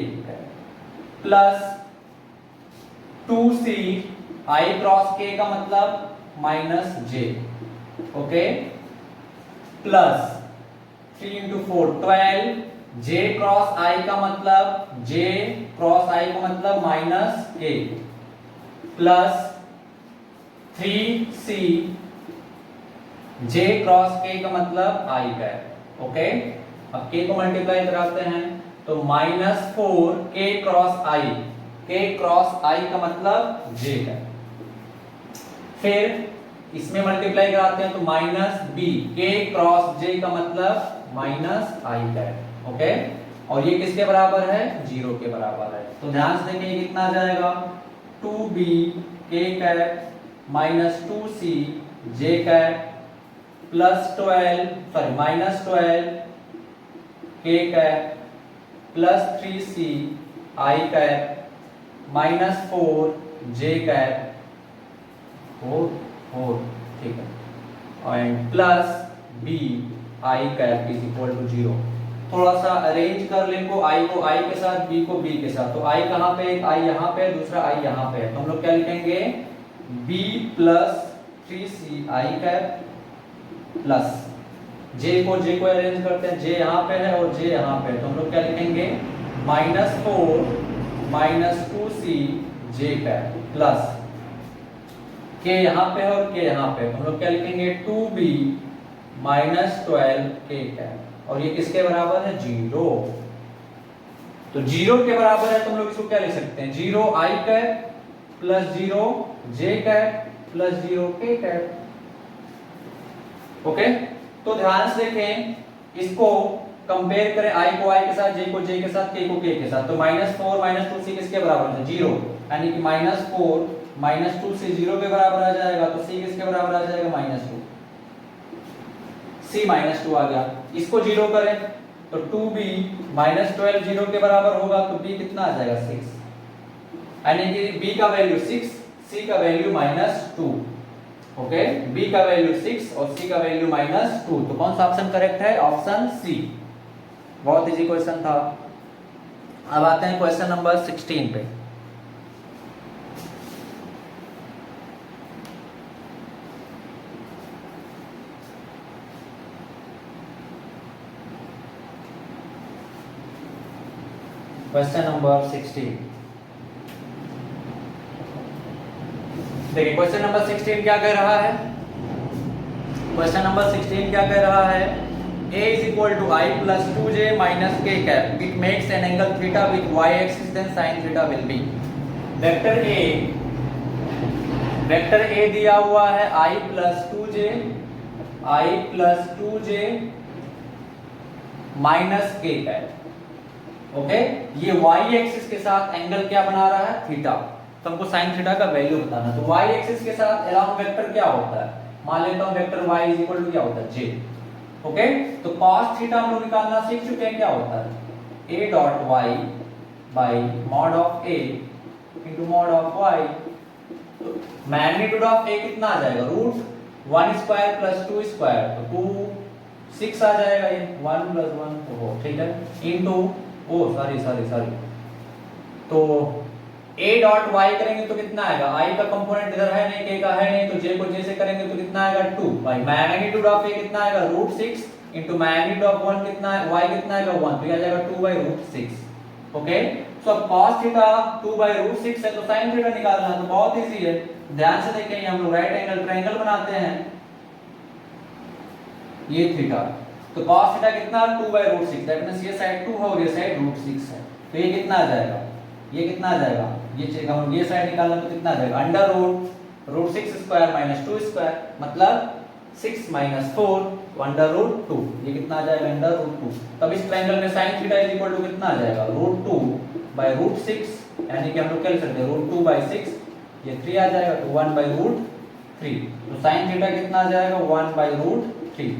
plus 2c i cross k का मतलब minus j, okay, plus 3 into 4 12, j cross i का मतलब, j क्रॉस i का मतलब minus k, plus 3c j cross k का मतलब i कैप, ओके, अब k को मल्टीप्लाई कराते हैं तो -4 k cross i, k cross i का मतलब j है। फिर इसमें मल्टीप्लाई कराते हैं तो -b, k क्रॉस j का मतलब -i है। ओके, और ये किसके बराबर है? 0 के बराबर है। तो ध्यान से देखिए ये कितना आ जाएगा, 2b k cap -2c j cap +12 sorry -12 k cap +3c i cap -4 j cap 4 ठीक है, and plus b i cap is equal to 0। थोड़ा सा अरेंज कर लें को i के साथ, b को b के साथ। तो i कहाँ पे? एक i यहाँ पे, दूसरा i यहाँ पे है, तो हम लोग क्या लिखेंगे, b + 3c i cap plus j को अरेंज करते हैं, j यहाँ पे है और j यहाँ पे है, तो हम लोग क्या लिखेंगे, -4 -2c j cap plus k यहाँ पे है और k यहाँ पे, तो हम लोग क्या लिखेंगे, 2b -12 k कैप, और ये किसके बराबर है, 0। तो 0 के बराबर है तो हम लोग इसको क्या लिख सकते हैं, 0 i cap plus 0 j cap plus 0 k cap. Okay, तो ध्यान से देखें, इसको कंपेयर करें, i को i के साथ, j को j के साथ, k को k के साथ, तो -4 -2c किसके बराबर है, 0, यानी कि -4 -2c 0 के बराबर आ जाएगा, तो c किसके बराबर आ जाएगा, -2, c -2 आ गया। इसको 0 करें तो 2b -12 0 के बराबर होगा, तो b कितना आ जाएगा, 6, यानी कि b का वैल्यू 6, c का वैल्यू -2। ओके, b का वैल्यू 6 और c का वैल्यू -2, तो कौन सा ऑप्शन करेक्ट है, ऑप्शन सी। बहुत इजी क्वेश्चन था। अब आते हैं क्वेश्चन नंबर 16 पे। क्वेश्चन नंबर 16, देखिए क्वेश्चन नंबर 16 क्या कह रहा है, क्वेश्चन नंबर 16 क्या कह रहा है, a is equal to I plus 2j minus k cap, it makes an angle theta with y axis, then sin theta will be। Vector a दिया हुआ है I plus 2j minus k cap। Okay, ये y axis के साथ angle क्या बना रहा है, थीटा, तो हमको sin थीटा का वैल्यू बताना। तो y एक्सिस के साथ अलोंग वेक्टर क्या होता है, मान लेता हूं vector y is equal to क्या होता है, j। ओके, तो cos थीटा हम लोग निकालना सीख चुके हैं, क्या होता है, a dot y by mod of a into mod of y। तो मैग्नीट्यूड ऑफ a कितना आ जाएगा, √1² + 2², तो 2 6 आ जाएगा, ये 1 + 1 तो ठीक है, इनटू सॉरी तो a डॉट y करेंगे तो कितना आएगा, i का कंपोनेंट इधर है नहीं, k का है नहीं, तो j को j से करेंगे तो कितना आएगा, 2 बाई मैग्नीट्यूड ऑफ a कितना आएगा, √6 इनटू मैग्नीट्यूड ऑफ 1 कितना है, y कितना आएगा, 1, तो ये आ जाएगा 2/√6। ओके, सो अब cos थीटा 2/√6 है, तो sin थीटा निकालना है, तो बहुत इजी है। ध्यान से देखें, हम लोग राइट एंगल ट्रायंगल बनाते हैं, ये थीटा, तो cos थीटा कितना, 2/√6, दैट मींस ये साइड 2 है और ये साइड √6 है, तो ये कितना आ जाएगा, ये कितना आ जाएगा, ये चेक हम ये साइड निकालना तो कितना आ जाएगा, अंडर √6² - 2², मतलब 6 - 4 तो √2, ये कितना आ जाएगा, √2। तब इस ट्रायंगल में sin theta is equal to कितना आ जाएगा, √2/√6, यानी कि हम लोग क्या लिख सकते हैं, √2/6, ये 3 आ जाएगा, तो 1/√3, तो sin थीटा कितना आ जाएगा, 1/√3।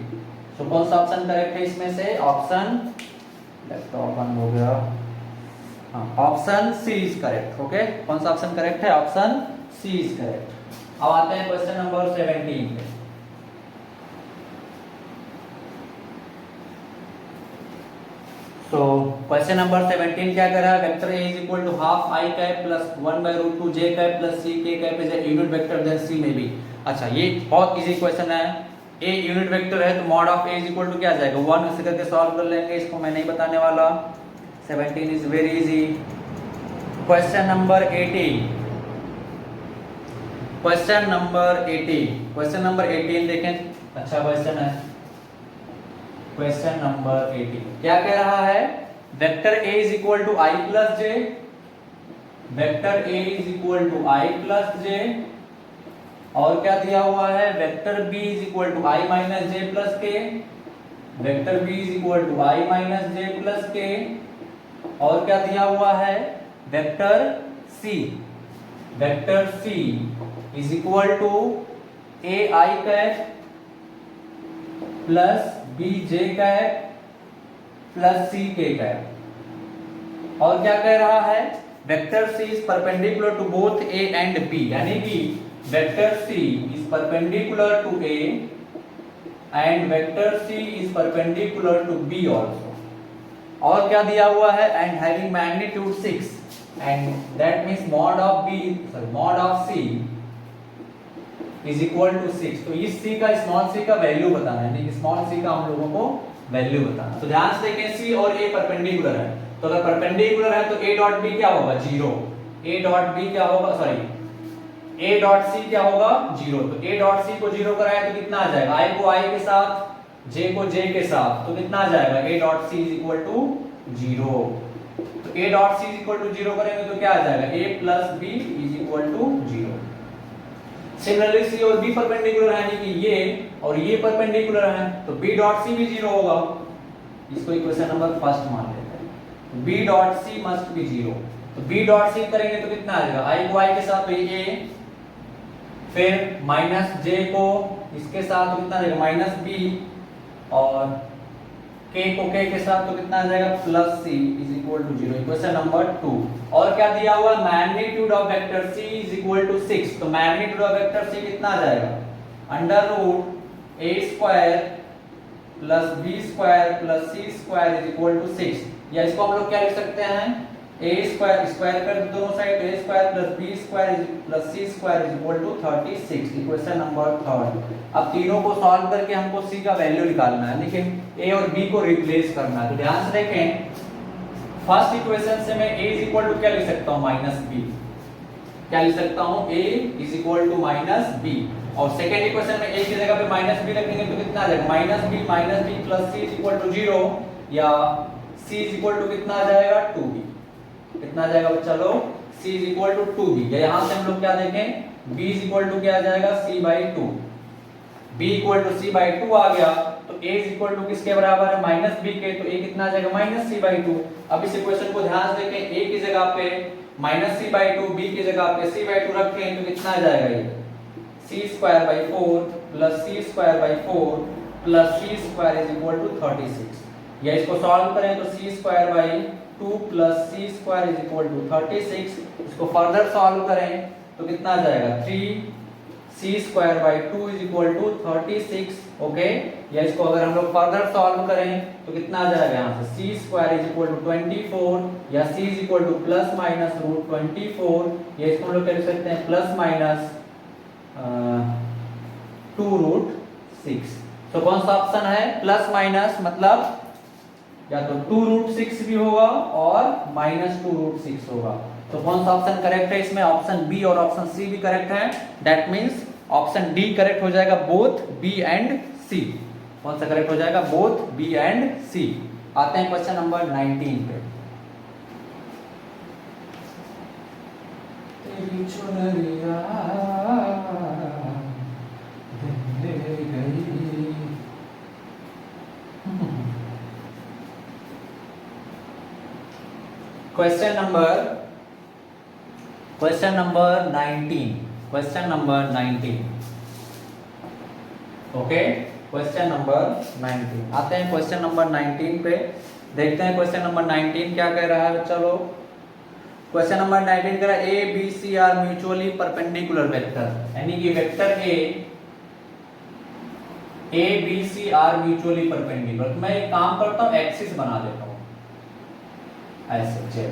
सो कौन सा ऑप्शन करेक्ट है इसमें से, ऑप्शन लैपटॉप बंद हो गया, हाँ, option C is correct. Okay, कौन सा ऑप्शन करेक्ट है, ऑप्शन सी इज करेक्ट। अब आते हैं क्वेश्चन नंबर 17 पे। तो क्वेश्चन नंबर 17 क्या कर रहा है, vector a is equal to half i cap plus 1/√2 j cap plus c k cap is a unit vector, then c में भी। अच्छा, ये बहुत इजी क्वेश्चन है, a यूनिट वेक्टर है तो mod of a is equal to क्या आ जाएगा, 1, इसे करके सॉल्व कर लेंगे, इसको मैं नहीं बताने वाला। 17 is very easy। Question number 18, question number 18 देखें, अच्छा क्वेश्चन है। क्वेश्चन नंबर 18 क्या कह रहा है, vector A is equal to I plus J, vector A is equal to I plus J, और क्या दिया हुआ है, vector B is equal to I minus J plus K, vector B is equal to I minus J plus K, और क्या दिया हुआ है, vector C, vector C is equal to A I cap plus B J cap plus C K cap, और क्या कह रहा है, vector C is perpendicular to both A and B, यानी कि vector C is perpendicular to A and vector C is perpendicular to B also, और क्या दिया हुआ है, and having magnitude 6 and that means mod of B sorry mod of C is equal to 6। तो इस C का small c का value बताना है, यानी कि स्मॉल c का हम लोगों को वैल्यू बताना। तो ध्यान से देखें C और A परपेंडिकुलर है, तो अगर परपेंडिकुलर है तो A डॉट B क्या होगा 0, A डॉट B क्या होगा सॉरी A डॉट C क्या होगा 0, तो A डॉट C को 0 कराए तो कितना आ जाएगा, I को I के साथ J को J के साथ, तो कितना आ जाएगा A dot C is equal to 0, तो A dot C is equal to 0 करेंगे तो क्या आ जाएगा A plus B is equal to 0। Similarly C और B परपेंडिकुलर है, यानी कि ये और ये परपेंडिकुलर है, तो B डॉट C भी 0 होगा, इसको इक्वेशन नंबर फर्स्ट मान लेते हैं, B dot C must B 0, तो B डॉट C करेंगे तो कितना आ जाएगा, I को I के साथ तो ये A, फिर माइनस J को इसके साथ तो कितना आ जाएगा माइनस B, और K को K के साथ तो कितना आ जाएगा plus C is equal to 0, equation number 2। और क्या दिया हुआ है, magnitude of vector C is equal to 6, तो मैग्नीट्यूड ऑफ वेक्टर C कितना आ जाएगा, under root a square plus b square plus c square is equal to 6, या इसको हम लोग क्या लिख सकते हैं, a स्क्वायर स्क्वायर कर दोनों side, a square plus b square plus c square is equal to 36, equation number 3। अब तीनों को सॉल्व करके हमको c का वैल्यू निकालना है, लेकिन a और b को रिप्लेस करना है। तो ध्यान से देखें, फर्स्ट इक्वेशन से मैं a इज इक्वल टू क्या लिख सकता हूं माइनस b, क्या लिख सकता हूं a is equal to minus b, और सेकंड इक्वेशन में a की जगह पे माइनस b रखेंगे तो कितना आ जाएगा minus b plus c is equal to 0, या c इज इक्वल टू कितना आ जाएगा 2b, कितना आ जाएगा बच्चा लोग c is equal to 2b, या यहां से हम लोग क्या देखें b इज इक्वल टू क्या आ जाएगा c by 2, b equal to c by 2 आ गया, तो a इज इक्वल टू किसके बराबर है माइनस b के, तो a कितना आ जाएगा माइनस c बाई 2। अब इस इक्वेशन को ध्यान से देखें, a की जगह पे माइनस c बाई 2, b की जगह पे c बाई 2 रखें तो कितना आ जाएगा ये c square by 4 plus c square by 4 plus c square is equal to 36, या इसको सॉल्व करें तो c square by 2 plus c square is equal to 36, इसको फर्दर सॉल्व करें तो कितना आ जाएगा 3c square by 2 is equal to 36, okay, या इसको अगर हम लोग फर्दर सॉल्व करें तो कितना आ जाएगा यहाँ से c square is equal to 24, या c is equal to plus minus root 24, या इसको हम लोग क्या लिख सकते हैं प्लस माइनस 2 रूट 6। तो कौन सा ऑप्शन है, प्लस माइनस मतलब या तो 2 रूट 6 भी होगा और माइनस 2 रूट 6 होगा, तो कौन सा ऑप्शन करेक्ट है इसमें, ऑप्शन बी और ऑप्शन सी भी करेक्ट है, that means option D correct हो जाएगा, बोथ बी एंड सी। कौन सा करेक्ट हो जाएगा, बोथ बी एंड सी। आते हैं क्वेश्चन नंबर 19 पे। तेरी चुनरिया ले गई। Question number 19, question number 19, okay, question number 19। आते हैं क्वेश्चन नंबर 19 पे, देखते हैं क्वेश्चन नंबर 19 क्या कह रहा है बच्चा लोग। क्वेश्चन नंबर 19 कह रहा है a b c are mutually perpendicular vector, यानी कि वेक्टर a b c are mutually perpendicular. तो मैं एक काम करता हूं, एक्सिस बना देता हूं ऐसे, चलिए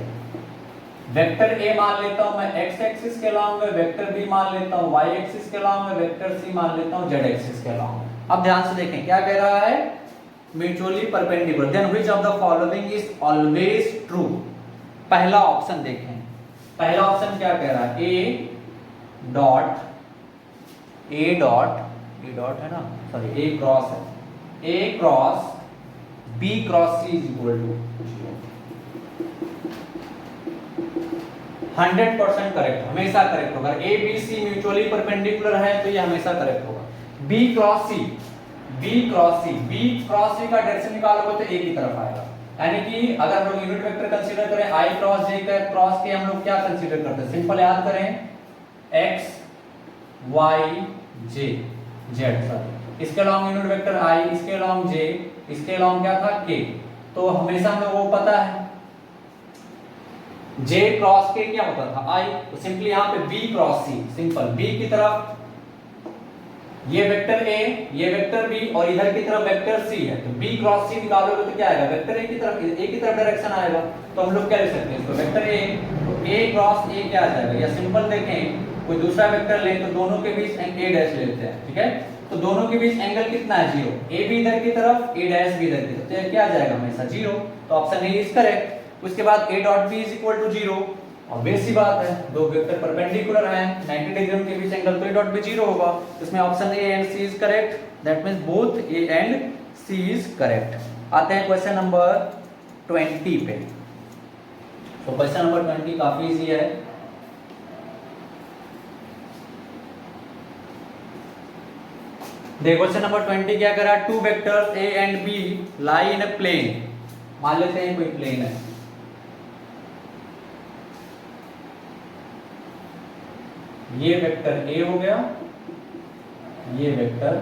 वेक्टर ए मान लेता हूं मैं x एक्सिस के अलावा, वेक्टर बी मान लेता हूं y एक्सिस के अलावा, वेक्टर सी मान लेता हूं z एक्सिस के अलावा। अब ध्यान से देखें क्या कह रहा है, mutually perpendicular, then which of the following is always true. पहला ऑप्शन देखें, पहला ऑप्शन क्या कह रहा है, ए डॉट है ना, सॉरी ए क्रॉस है, A cross B cross C is equal to 100% correct, हमेशा करेक्ट होगा। A B C mutually perpendicular है तो ये हमेशा करेक्ट होगा। B क्रॉस C का डायरेक्शन निकालोगे तो A की तरफ आएगा। यानी कि अगर हम लोग यूनिट वेक्टर कंसीडर करें I क्रॉस J का क्रॉस के हम लोग क्या कंसीडर करते हैं, सिंपल याद करें X Y J Z sorry, इसके अलॉन्ग यूनिट वेक्टर I, इसके अलॉन्ग J, इसके अलॉन्ग क्या था K। तो हमेशा हम लोगों को पता है J क्रॉस K क्या होता था I, तो सिंपली यहाँ पे B cross C, simple B की तरफ ये वेक्टर A, ये वेक्टर B और इधर की तरफ वेक्टर C है, तो B क्रॉस C निकालोगे तो क्या आएगा, वेक्टर A की तरफ डायरेक्शन आएगा। तो हम लोग क्या लिख सकते हैं इसको, वेक्टर A, तो A क्रॉस A क्या आ जाएगा, या सिंपल देखें कोई दूसरा वेक्टर लें तो दोनों के बीच A डैश लेते हैं, ठीक है। तो दोनों के बीच एंगल कितना है 0, A भी इधर की तरफ A डैश भी इधर की तरफ, तो क्या आ जाएगा हमेशा 0, तो ऑप्शन ए इज करेक्ट। उसके बाद A dot B is equal to 0, obvious सी बात है, दो वेक्टर परपेंडिकुलर हैं 90 डिग्री के बीच एंगल, तो A डॉट B 0 होगा। इसमें option A and C is correct, that means both A and C is correct. आते हैं क्वेश्चन नंबर 20 पे। तो क्वेश्चन नंबर 20 काफी इजी है। देखो क्वेश्चन नंबर 20 क्या करा, two vectors A and B lie in a plane, मान लेते हैं कोई प्लेन है, ये वेक्टर A हो गया, ये वेक्टर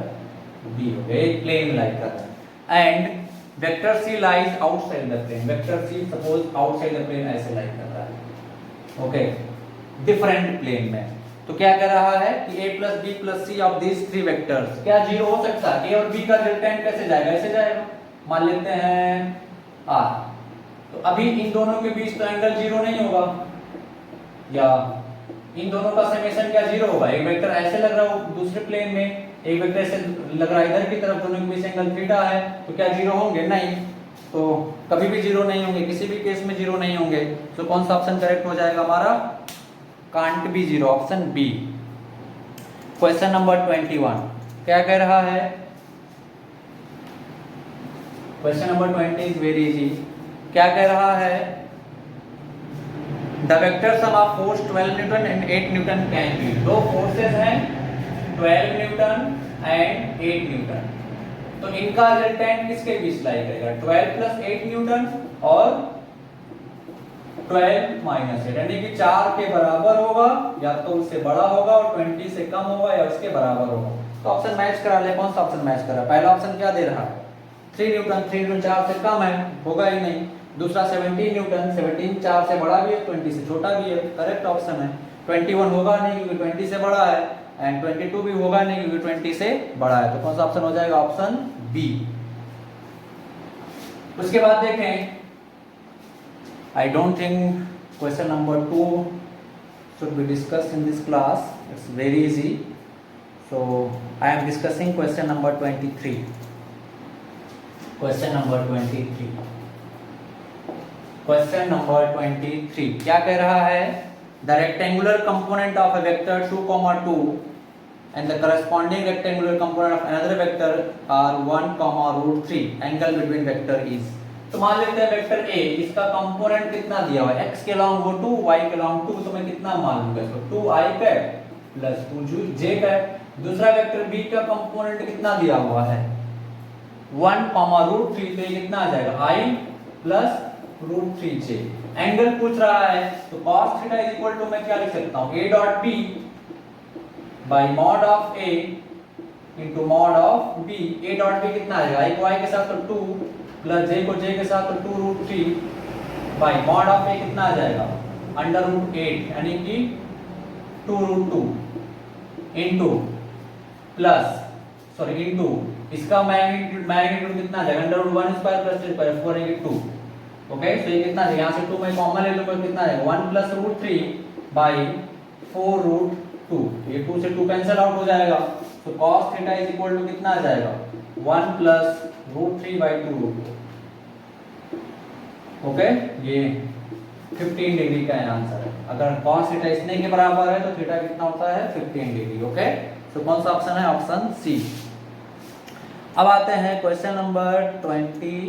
B हो गया, एक प्लेन लाई कर रहा है, and vector C lies outside the plane, vector C suppose outside the plane ऐसे लाई कर रहा है, ओके, डिफरेंट प्लेन में। तो क्या कह रहा है कि A plus B plus C of this three vectors क्या 0 हो सकता है, A और B का रिजल्टेंट कैसे जाएगा, ऐसे जाएगा, मान लेते हैं R, तो अभी इन दोनों के बीच तो एंगल 0 नहीं होगा, या इन दोनों का समेशन क्या 0 होगा, एक वेक्टर ऐसे लग रहा हो दूसरे प्लेन में, एक वेक्टर ऐसे लग रहा है इधर की तरफ, दोनों के बीच एंगल थीटा है, तो क्या 0 होंगे, नहीं, तो कभी भी 0 नहीं होंगे, किसी भी केस में 0 नहीं होंगे। तो कौन सा ऑप्शन करेक्ट हो जाएगा हमारा, can't be 0, option b. Question number 21 क्या कह रहा है, question number 20 is very easy. क्या कह रहा है, the vector sum of force 12 newton and 8 newton can be, दो फोर्सेस हैं 12 न्यूटन एंड 8 न्यूटन, तो इनका रिजल्टेंट किसके बीच लाई करेगा, 12 प्लस 8 न्यूटन और 12 माइनस 8, यानी कि 4 के बराबर होगा, या तो उससे बड़ा होगा और 20 से कम होगा, या उसके बराबर होगा। तो ऑप्शन मैच करा ले, कौन सा ऑप्शन मैच करा, पहला ऑप्शन क्या दे रहा है 3 न्यूटन, 3 न्यूटन 4 से कम है, होगा ही नहीं। दूसरा 17 न्यूटन, 17 4 से बड़ा भी है, 20 से छोटा भी है, करेक्ट ऑप्शन है। 21 होगा नहीं क्योंकि 20 से बड़ा है, एंड 22 भी होगा नहीं क्योंकि 20 से बड़ा है, तो कौन सा ऑप्शन हो जाएगा, ऑप्शन बी। उसके बाद देखें, I don't think question number 2 should be discussed in this class. It's very easy. So I am discussing question number 23. Question number 23. Question number 23 क्या कह रहा है, the rectangular component of a vector 2, 2 and the corresponding rectangular component of another vector are 1, √3. Angle between vector is, तो मान लेते हैं vector A, इसका component कितना दिया हुआ है, x के अलॉन्ग वो 2, y के अलॉन्ग 2, तो मैं कितना मान लूंगा इसको 2i cap plus 2j cap. दूसरा वेक्टर B का कंपोनेंट कितना दिया हुआ है 1, √3, तो ये कितना आ जाएगा i प्लस √3j। एंगल पूछ रहा है तो cos theta is equal to मैं क्या लिख सकता हूँ, a dot b by mod of a into mod of b। a dot b कितना आएगा, i को i के साथ तो 2 प्लस j को j के साथ तो 2√3 बाय मॉड ऑफ a कितना आ जाएगा √8, यानी कि 2√2 इनटू प्लस सॉरी इनटू इसका मैग्नीट्यूड कितना आ जाएगा √1² प्लस 3 4 2। ओके, तो ये कितना है, यहाँ से 2 मैं कॉमन ले लूंगा, कितना आएगा 1 प्लस √3 बाय 4√2, ये 2 से 2 कैंसिल आउट हो जाएगा, तो cos theta is equal to कितना आ जाएगा 1 प्लस √3 बाय 2√2। ओके, ये 15 डिग्री का आंसर है। अगर cos थीटा इतने के बराबर है तो थीटा कितना होता है 15 डिग्री। ओके, तो कौन सा ऑप्शन है, ऑप्शन सी। अब आते हैं क्वेश्चन नंबर 24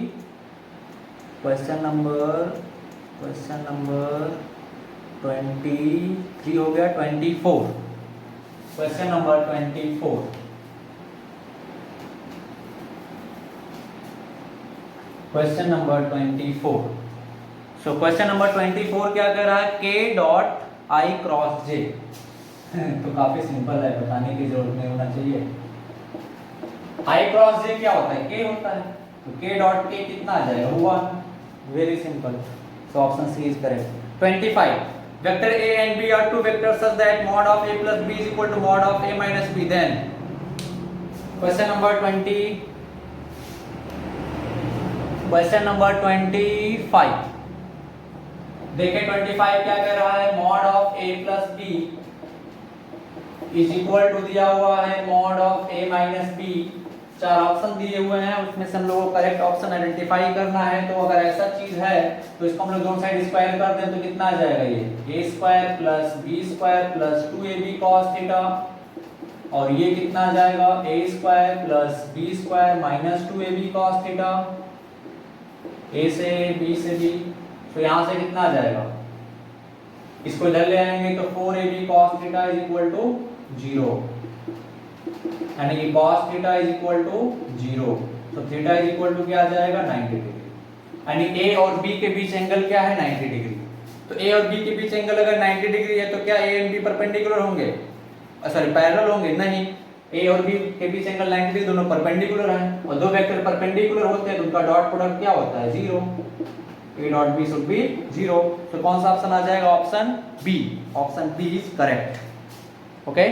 क्वेश्चन नंबर 23 हो गया। 24, क्वेश्चन नंबर 24, क्वेश्चन नंबर 24। सो क्वेश्चन नंबर 24 क्या कह रहा है, k dot i cross j। तो काफी सिंपल है, बताने की जरूरत नहीं होना चाहिए। i क्रॉस j क्या होता है, k होता है, तो k डॉट k कितना आ जाएगा, 1। Very simple, so option C is correct. 25, vector a and b are two vectors such that mod of a plus b is equal to mod of a minus b, then question number 25। देखिए 25 क्या कह रहा है, mod of a plus b is equal to दिया हुआ है mod of a minus b. 4 option दिए हुए हैं, उसमें से हम लोग को करेक्ट ऑप्शन आइडेंटिफाई करना है। तो अगर ऐसा चीज है तो इसको हम लोग दोनों साइड स्क्वायर कर दें तो कितना आ जाएगा, ये a square plus b square plus 2ab cos theta, और ये कितना आ जाएगा, a square plus b square minus 2ab cos theta, a से b से b। तो यहां से कितना आ जाएगा, इसको इधर ले आएंगे तो 4ab cos theta is equal to 0, यानी कि cos theta is equal to 0। तो थीटा इज इक्वल टू क्या आ जाएगा, 90 डिग्री। यानी a और b के बीच एंगल क्या है, 90 डिग्री। तो a और b के बीच एंगल अगर 90 डिग्री है तो क्या a एंड b परपेंडिकुलर होंगे, सॉरी पैरेलल होंगे, नहीं। a और b के बीच एंगल 90 डिग्री, दोनों परपेंडिकुलर हैं, और दो वेक्टर परपेंडिकुलर होते हैं तो उनका डॉट प्रोडक्ट क्या होता है, 0। a dot b should be 0। तो कौन सा ऑप्शन आ जाएगा, option B. Option B is correct. Okay,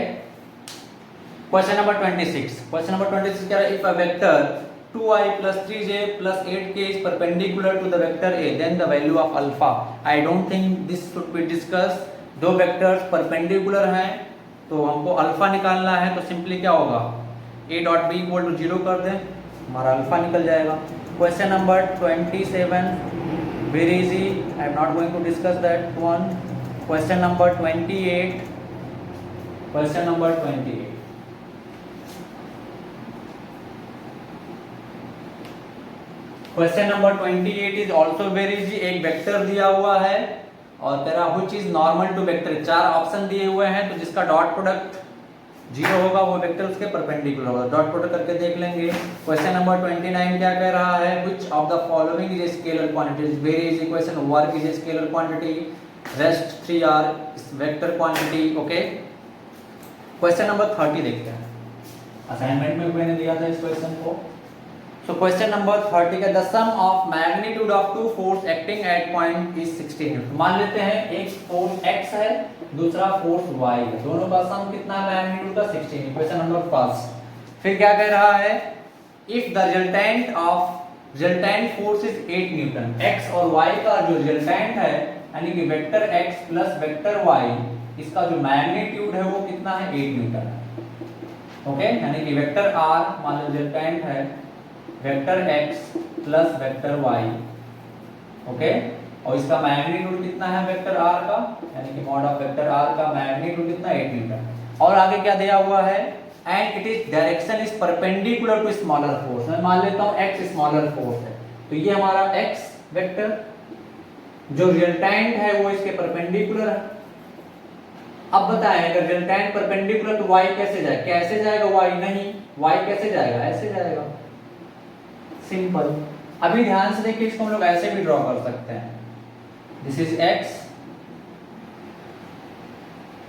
question number 26। Question number 26 क्या है, if a vector 2i plus 3j plus 8k is perpendicular to the vector a, then the value of alpha। I don't think this should be discussed। दो vectors perpendicular हैं तो हमको alpha निकालना है, तो simply क्या होगा, a dot b equal to 0 कर दें, हमारा अल्फा निकल जाएगा। Question number 27, very easy, I am not going to discuss that one. Question number 28, question number 28। Question number 28 is also very easy. एक वेक्टर दिया हुआ है और कह रहा which is normal to vector. 4 option दिए हुए हैं, तो जिसका डॉट प्रोडक्ट 0 होगा वो वेक्टर उसके परपेंडिकुलर होगा। डॉट प्रोडक्ट करके देख लेंगे। क्वेश्चन नंबर 29 क्या कह रहा है, which of the following is a scalar quantity. Very easy question, work is a scalar quantity, rest 3 are vector quantity. Okay, question number 30 देखते हैं, असाइनमेंट में मैंने दिया था इस क्वेश्चन को। So question number 30 का the sum of magnitude of two force acting at point is 16 Newton। मान लेते हैं एक फोर्स x है, दूसरा फोर्स y है, दोनों का सम कितना है, मैग्नीट्यूड का 16। क्वेश्चन नंबर फर्स्ट, फिर क्या कह रहा है, if the resultant force is 8 Newton, x और y का जो रिजल्टेंट है यानी कि vector x plus vector y, इसका जो मैग्नीट्यूड है वो कितना है, 8 न्यूटन है। ओके, यानी कि वेक्टर r मान लो रिजल्टेंट है vector x plus vector y। Okay, और इसका मैग्नीट्यूड कितना है वेक्टर r का, यानी कि मॉड ऑफ वेक्टर r का मैग्नीट्यूड कितना, 8 न्यूटन। और आगे क्या दिया हुआ है, and it is direction is perpendicular to smaller force. मैं मान लेता हूं x स्मॉलर फोर्स है, तो ये हमारा x वेक्टर जो रिजल्टेंट है वो इसके परपेंडिकुलर है। अब बताएं अगर रिजल्टेंट परपेंडिकुलर तो y कैसे जाएगा, कैसे जाएगा y, नहीं y कैसे जाएगा, ऐसे जाएगा, सिंपल। अभी ध्यान से देखिए, इसको हम लोग ऐसे भी ड्रॉ कर सकते हैं, दिस इज x,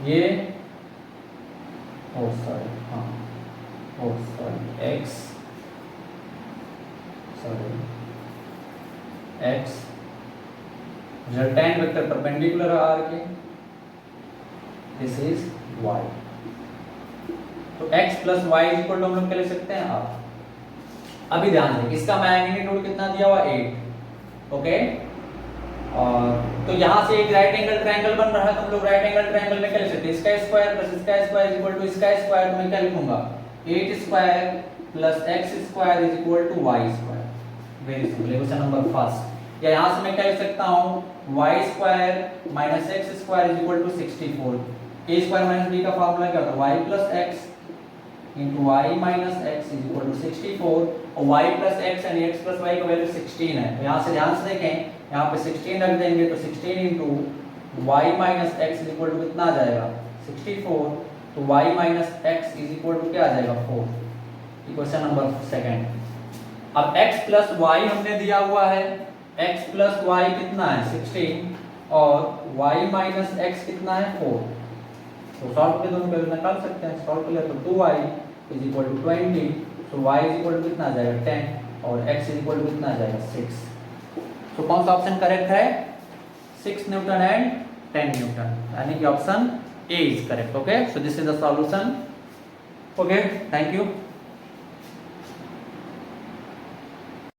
ये sorry x, resultant vector perpendicular है r के, दिस इज y। तो x plus y is equal to हम लोग क्या लिख सकते हैं, r। अभी ध्यान दें, इसका मैग्नीट्यूड कितना दिया हुआ, 8। ओके, और तो यहां से एक राइट एंगल ट्रायंगल बन रहा है, तो हम लोग राइट एंगल ट्रायंगल में क्या लिख सकते हैं, इसका स्क्वायर प्लस इसका स्क्वायर इज इक्वल टू इसका स्क्वायर। तो मैं क्या लिखूंगा, 8 square plus x square is equal to y square. Very simple, question number first. या यहां से मैं क्या लिख सकता हूं, y square minus x square is equal to 64। a square minus b का फार्मूला क्या होता है, y plus x into y minus x is equal to 64 और y प्लस एक्स यानी x प्लस वाई का वैल्यू 16 है। तो यहाँ से ध्यान से देखें, यहाँ पे 16 रख देंगे तो 16 into y minus x is equal to कितना आ जाएगा 64, तो y minus x is equal to क्या आ जाएगा 4। Question number second. अब x प्लस वाई हमने दिया हुआ है, x प्लस वाई कितना है 16 और y माइनस एक्स कितना है 4। तो सॉल्व करके दोनों वैल्यू निकाल सकते हैं। सॉल्व कर ले तो 2y इज इक्वल टू 20, तो y इज इक्वल टू कितना आ जाएगा 10 और x इज इक्वल टू कितना आ जाएगा 6। तो कौन सा ऑप्शन करेक्ट है 6 न्यूटन एंड 10 न्यूटन, यानी कि option A is correct. Okay, so this is the solution. Okay, thank you.